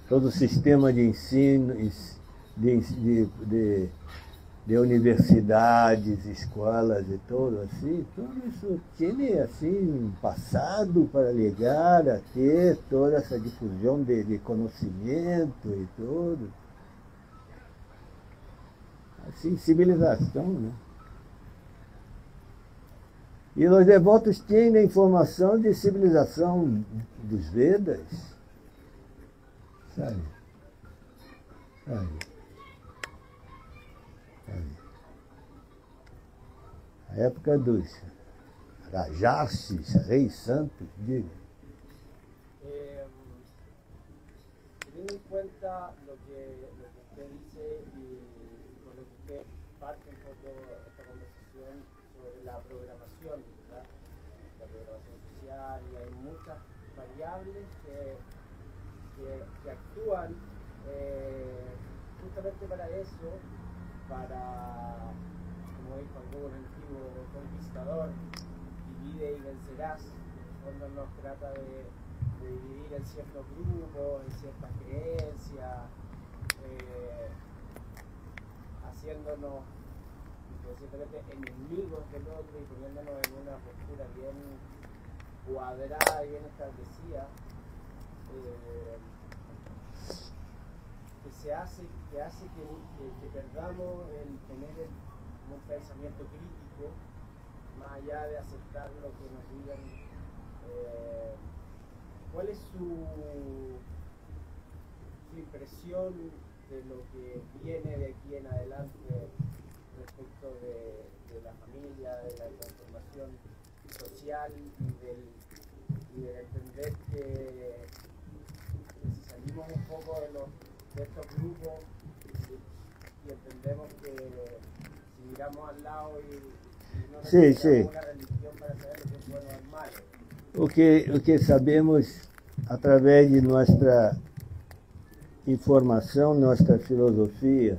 Todo o sistema de ensino, de universidades, escolas e tudo assim, tudo isso tinha assim um passado para ligar a ter toda essa difusão de conhecimento e tudo. Assim, civilização, né? E os devotos têm a informação de civilização dos Vedas, sabe? A época dos Rajarsis, reis santos, diga. Teniendo en cuenta lo que usted dice y con lo que usted parte un poco esta conversación sobre la programación, ¿verdad? La programación social, y hay muchas variables que actúan justamente para eso, para, como dijo algún antiguo conquistador, divide y vencerás. En el fondo nos trata de dividir en ciertos grupos, en ciertas creencias, haciéndonos inconscientemente enemigos del otro y poniéndonos en una postura bien cuadrada y bien establecida, que hace que perdamos el tener un pensamiento crítico, más allá de aceptar lo que nos digan. ¿Cuál es su impresión de lo que viene de aquí en adelante respecto de la familia, de la transformación social y del entender que si salimos un poco de estos grupos y entendemos que si miramos al lado y no Sí, necesitamos sí. una religión para saber lo que es bueno o es malo. O que sabemos através de nossa informação, nossa filosofia,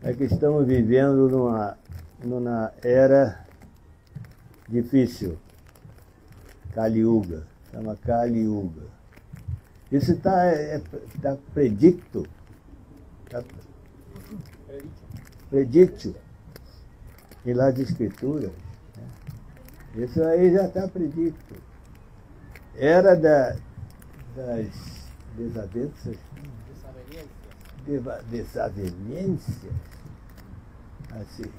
é que estamos vivendo numa era difícil. Kali Yuga, chama Kali Yuga. Isso tá predicto, tá predicto em las escrituras. Né? Isso aí já está predicto. Era das desavenças, desavenências, assim,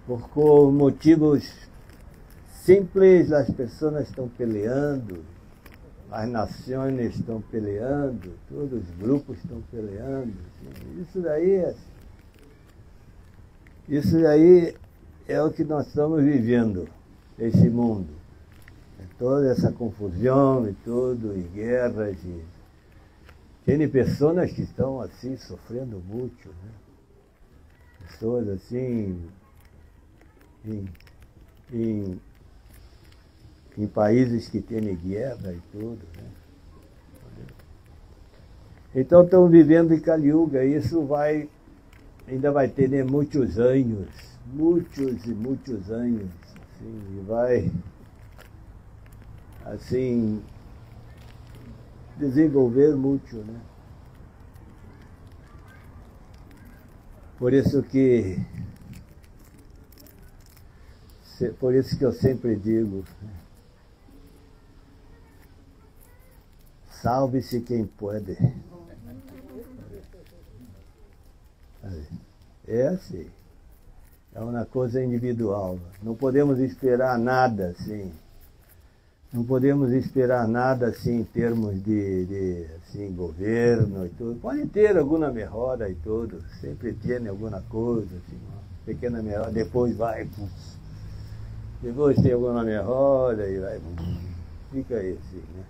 por motivos simples as pessoas estão peleando, as nações estão peleando, todos os grupos estão peleando. Assim. Isso daí é o que nós estamos vivendo, esse mundo. É toda essa confusão e tudo, e guerras. Tem pessoas que estão assim sofrendo muito, né? Pessoas assim em países que têm guerra e tudo, né? Então estamos vivendo em Kali Yuga, e isso ainda vai ter, né, muitos anos, muitos e muitos anos, assim, e vai assim desenvolver muito, né? Por isso que eu sempre digo, salve-se quem pode. É assim, é uma coisa individual. Não podemos esperar nada assim. Não podemos esperar nada assim em termos de assim, governo e tudo. Pode ter alguma melhora e tudo, sempre tem alguma coisa, assim, uma pequena melhora, depois vai, depois tem alguma melhora e vai, fica aí assim, né?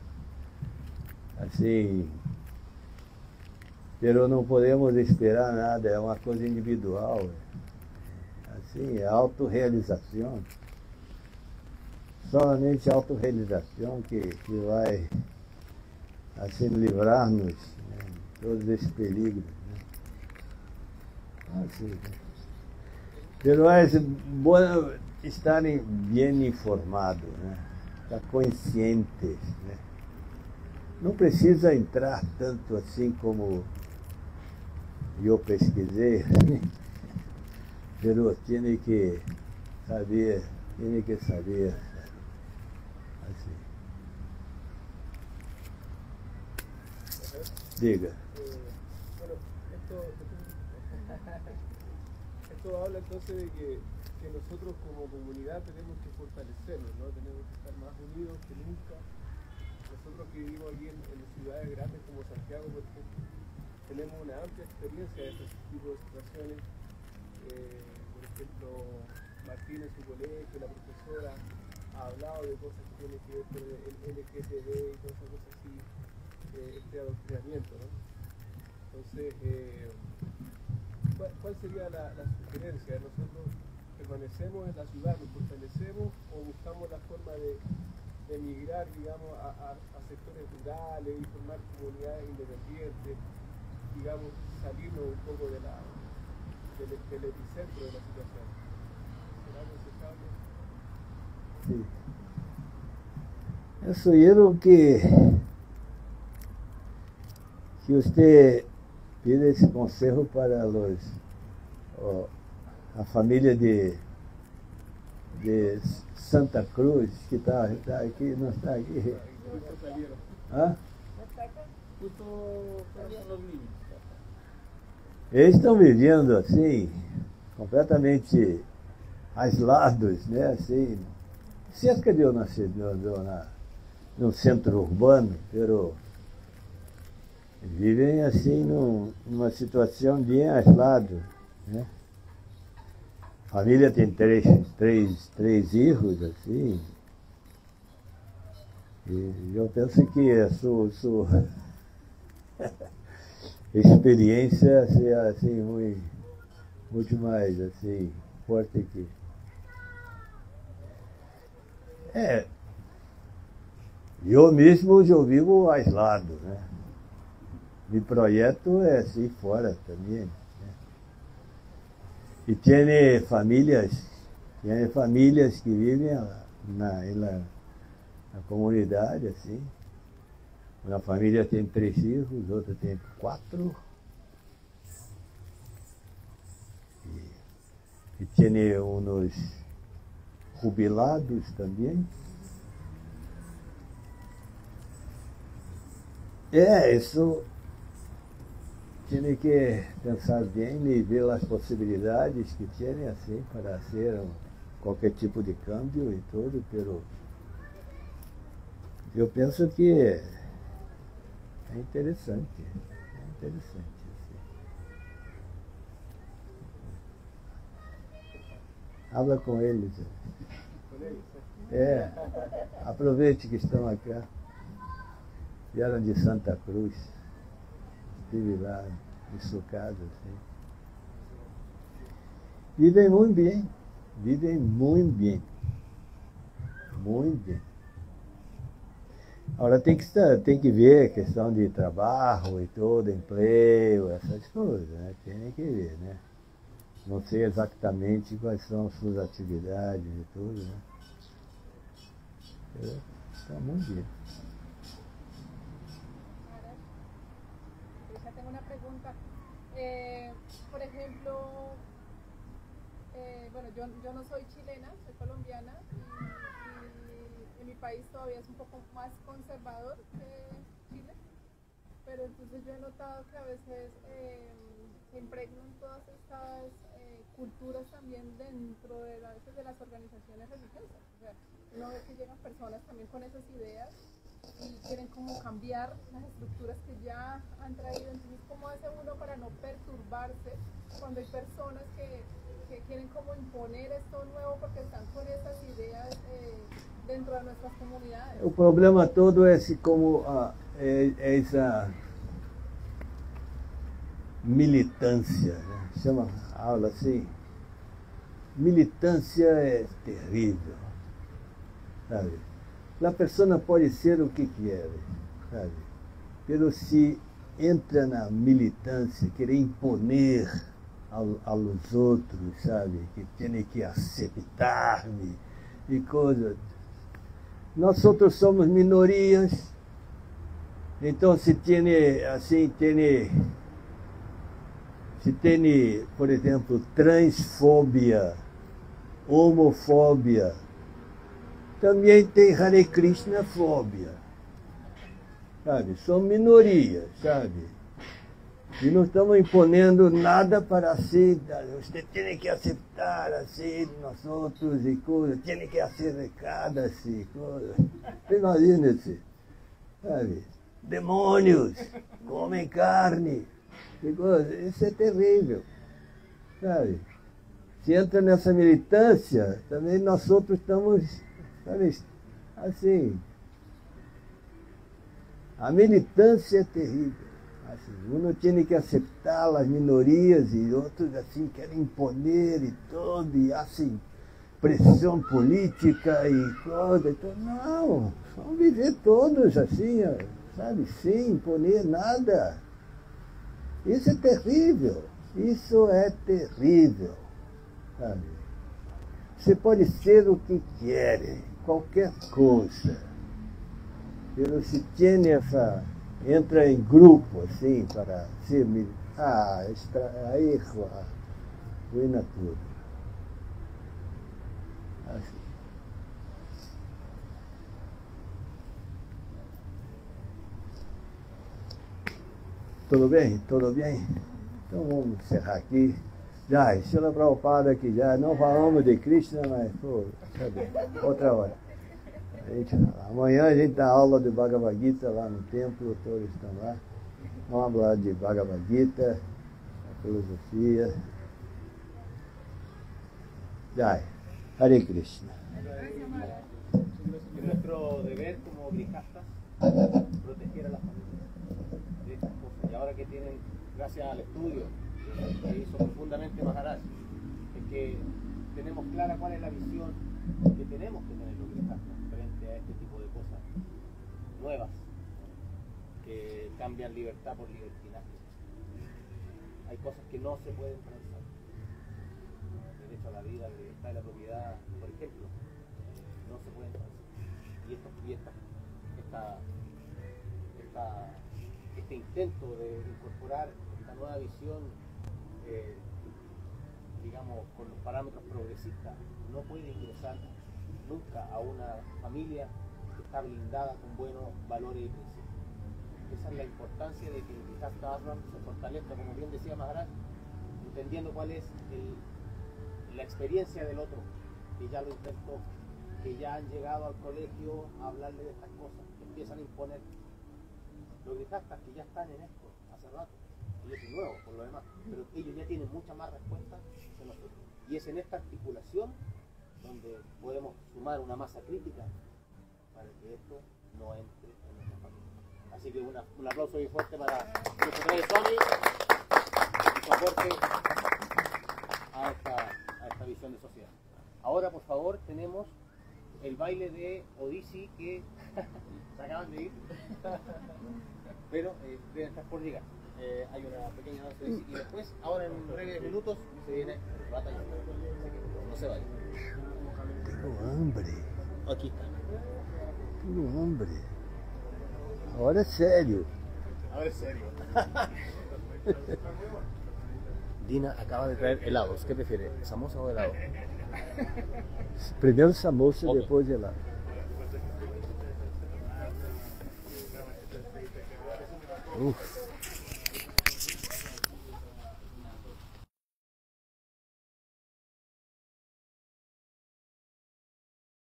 Assim, mas não podemos esperar nada, é uma coisa individual, assim, é autorrealização. Somente a autorrealização que vai assim livrar-nos, né, de todos esses perigos. Né? Assim, né? Mas é bom estarem bem informados, né? Estar conscientes. Né? Não precisa entrar tanto assim como eu pesquisei, mas tem que saber. Assim. Diga. Bueno, esto habla entonces de que nosotros como comunidad tenemos que fortalecernos, ¿no? Tenemos que estar más unidos que nunca. Nosotros que vivimos aquí en ciudades grandes como Santiago, por ejemplo, tenemos una amplia experiencia de este tipo de situaciones. Por ejemplo, Martín en su colegio, la profesora ha hablado de cosas que tienen que ver con el LGTB y todas esas cosas así, este adoctrinamiento, ¿no? Entonces, ¿cuál sería la sugerencia? ¿Nosotros permanecemos en la ciudad, nos fortalecemos o buscamos la forma de emigrar, digamos, a sectores rurales y formar comunidades independientes, digamos, salirnos un poco del epicentro de la situación? ¿Será necesario? Sí. Eu sugiro que você pida esse conselho para a família de Santa Cruz, que está aqui, não está aqui. Hã? Eles estão vivendo assim, completamente aislados, né? Assim, cerca de eu nascer no centro urbano, pero vivem assim numa situação bem aislada, né? A família tem três filhos, assim, e eu penso que a sua experiência é assim, muito mais assim, forte Eu mesmo eu vivo aislado, né? Meu projeto é assim fora também. Né? E tem famílias que vivem na comunidade, assim. Uma família tem 3 filhos, outra tem 4. E tem uns jubilados também. Isso tem que pensar bem e ver as possibilidades que tem assim para hacer qualquer tipo de câmbio e tudo, pero eu penso que é interessante. É interessante. Assim. Habla com eles. Aproveite que estão aqui. Vieram de Santa Cruz. Estive lá, ensucado, assim. Vivem muito bem. Vivem muito bem. Muito bem. Agora tem que ver a questão de trabalho e todo, emprego, essas coisas, né? Tem que ver, né? Não sei exatamente quais são as suas atividades e tudo, né? Está muito bem. Ya tengo una pregunta. Por ejemplo, bueno, yo no soy chilena, soy colombiana y en mi país todavía es un poco más conservador que Chile, pero entonces yo he notado que a veces se impregnan todas estas culturas también dentro de, a veces de las organizaciones religiosas. O sea, uno ve que llegan personas también con esas ideas y quieren como cambiar las estructuras que ya han traído. Entonces, ¿cómo hace uno para no perturbarse cuando hay personas que quieren como imponer esto nuevo porque están con esas ideas dentro de nuestras comunidades? O problema todo é como essa militância, né? Chama a aula assim. Militância é terrível, sabe? A pessoa pode ser o que quer, sabe? Pero se entra na militância, querer imponer aos outros, sabe? Que tem que aceitar-me e coisas. Nós outros somos minorias, então se tem, por exemplo, transfobia, homofobia, também tem Hare Krishna fobia, sabe? São minorias, sabe? E não estamos imponendo nada para si. Você tem que aceitar assim nós outros e coisas, tem que acercar assim coisas. Imagine-se, sabe? Demônios comem carne e coisas. Isso é terrível, sabe? Se entra nessa militância, também nós outros estamos, sabe, assim. A militância é terrível. Assim, uno tem que aceitar as minorias e outros assim querem imponer e tudo, e assim, pressão política e coisa. Então, não, vamos viver todos assim, sabe, sem imponer nada. Isso é terrível, isso é terrível, sabe? Você pode ser o que quer, qualquer coisa. Pero se tem essa... entra em grupo, assim, para ser... aí ruína tudo. Assim. Tudo bem? Tudo bem? Então vamos encerrar aqui. Já, Srila Prabhupada aqui já, não falamos de Krishna, mas, pô, sabe, outra hora. Amanhã a gente dá aula de Bhagavad Gita lá no templo, todos estão lá. Vamos falar de Bhagavad Gita, a filosofia. Jai, Hare Krishna. Nuestro deber como grijastas proteger a las familias de estas cosas. Y ahora que tienen, gracias al estudio que hizo profundamente Maharaj, es que tenemos clara cuál es la visión que tenemos que tener los grijastas. nuevas que cambian libertad por libertinaje. Hay cosas que no se pueden transar. El derecho a la vida, la libertad de la propiedad, por ejemplo, no se pueden transar. Este intento de incorporar esta nueva visión, digamos, con los parámetros progresistas, no puede ingresar nunca a una familia que está blindada con buenos valores y principios. Esa es la importancia de que el Gihad Abraham se fortalezca, como bien decía Maharaj, entendiendo cuál es la experiencia del otro, que ya lo intentó, que ya han llegado al colegio a hablarle de estas cosas, que empiezan a imponer. Los Gihastas que ya están en esto hace rato, ellos son nuevos por lo demás, pero ellos ya tienen mucha más respuesta que nosotros. Y es en esta articulación donde podemos sumar una masa crítica para que esto no entre en nuestra familia. Así que un aplauso muy fuerte para nuestro Rey Swami y su aporte a esta visión de sociedad. Ahora, por favor, tenemos el baile de Odissi que se acaban de ir, pero deben estar por llegar. Hay una pequeña danza de Odissi y después, ahora en breves minutos, se viene batalla. No se vaya. Tengo hambre. Aquí está. Tengo hambre. Ahora es serio. Ahora es serio. Dina acaba de traer helados. ¿Qué prefiere? ¿Samosa o helado? Primeiro samosa, Ok. depois helado. Uf.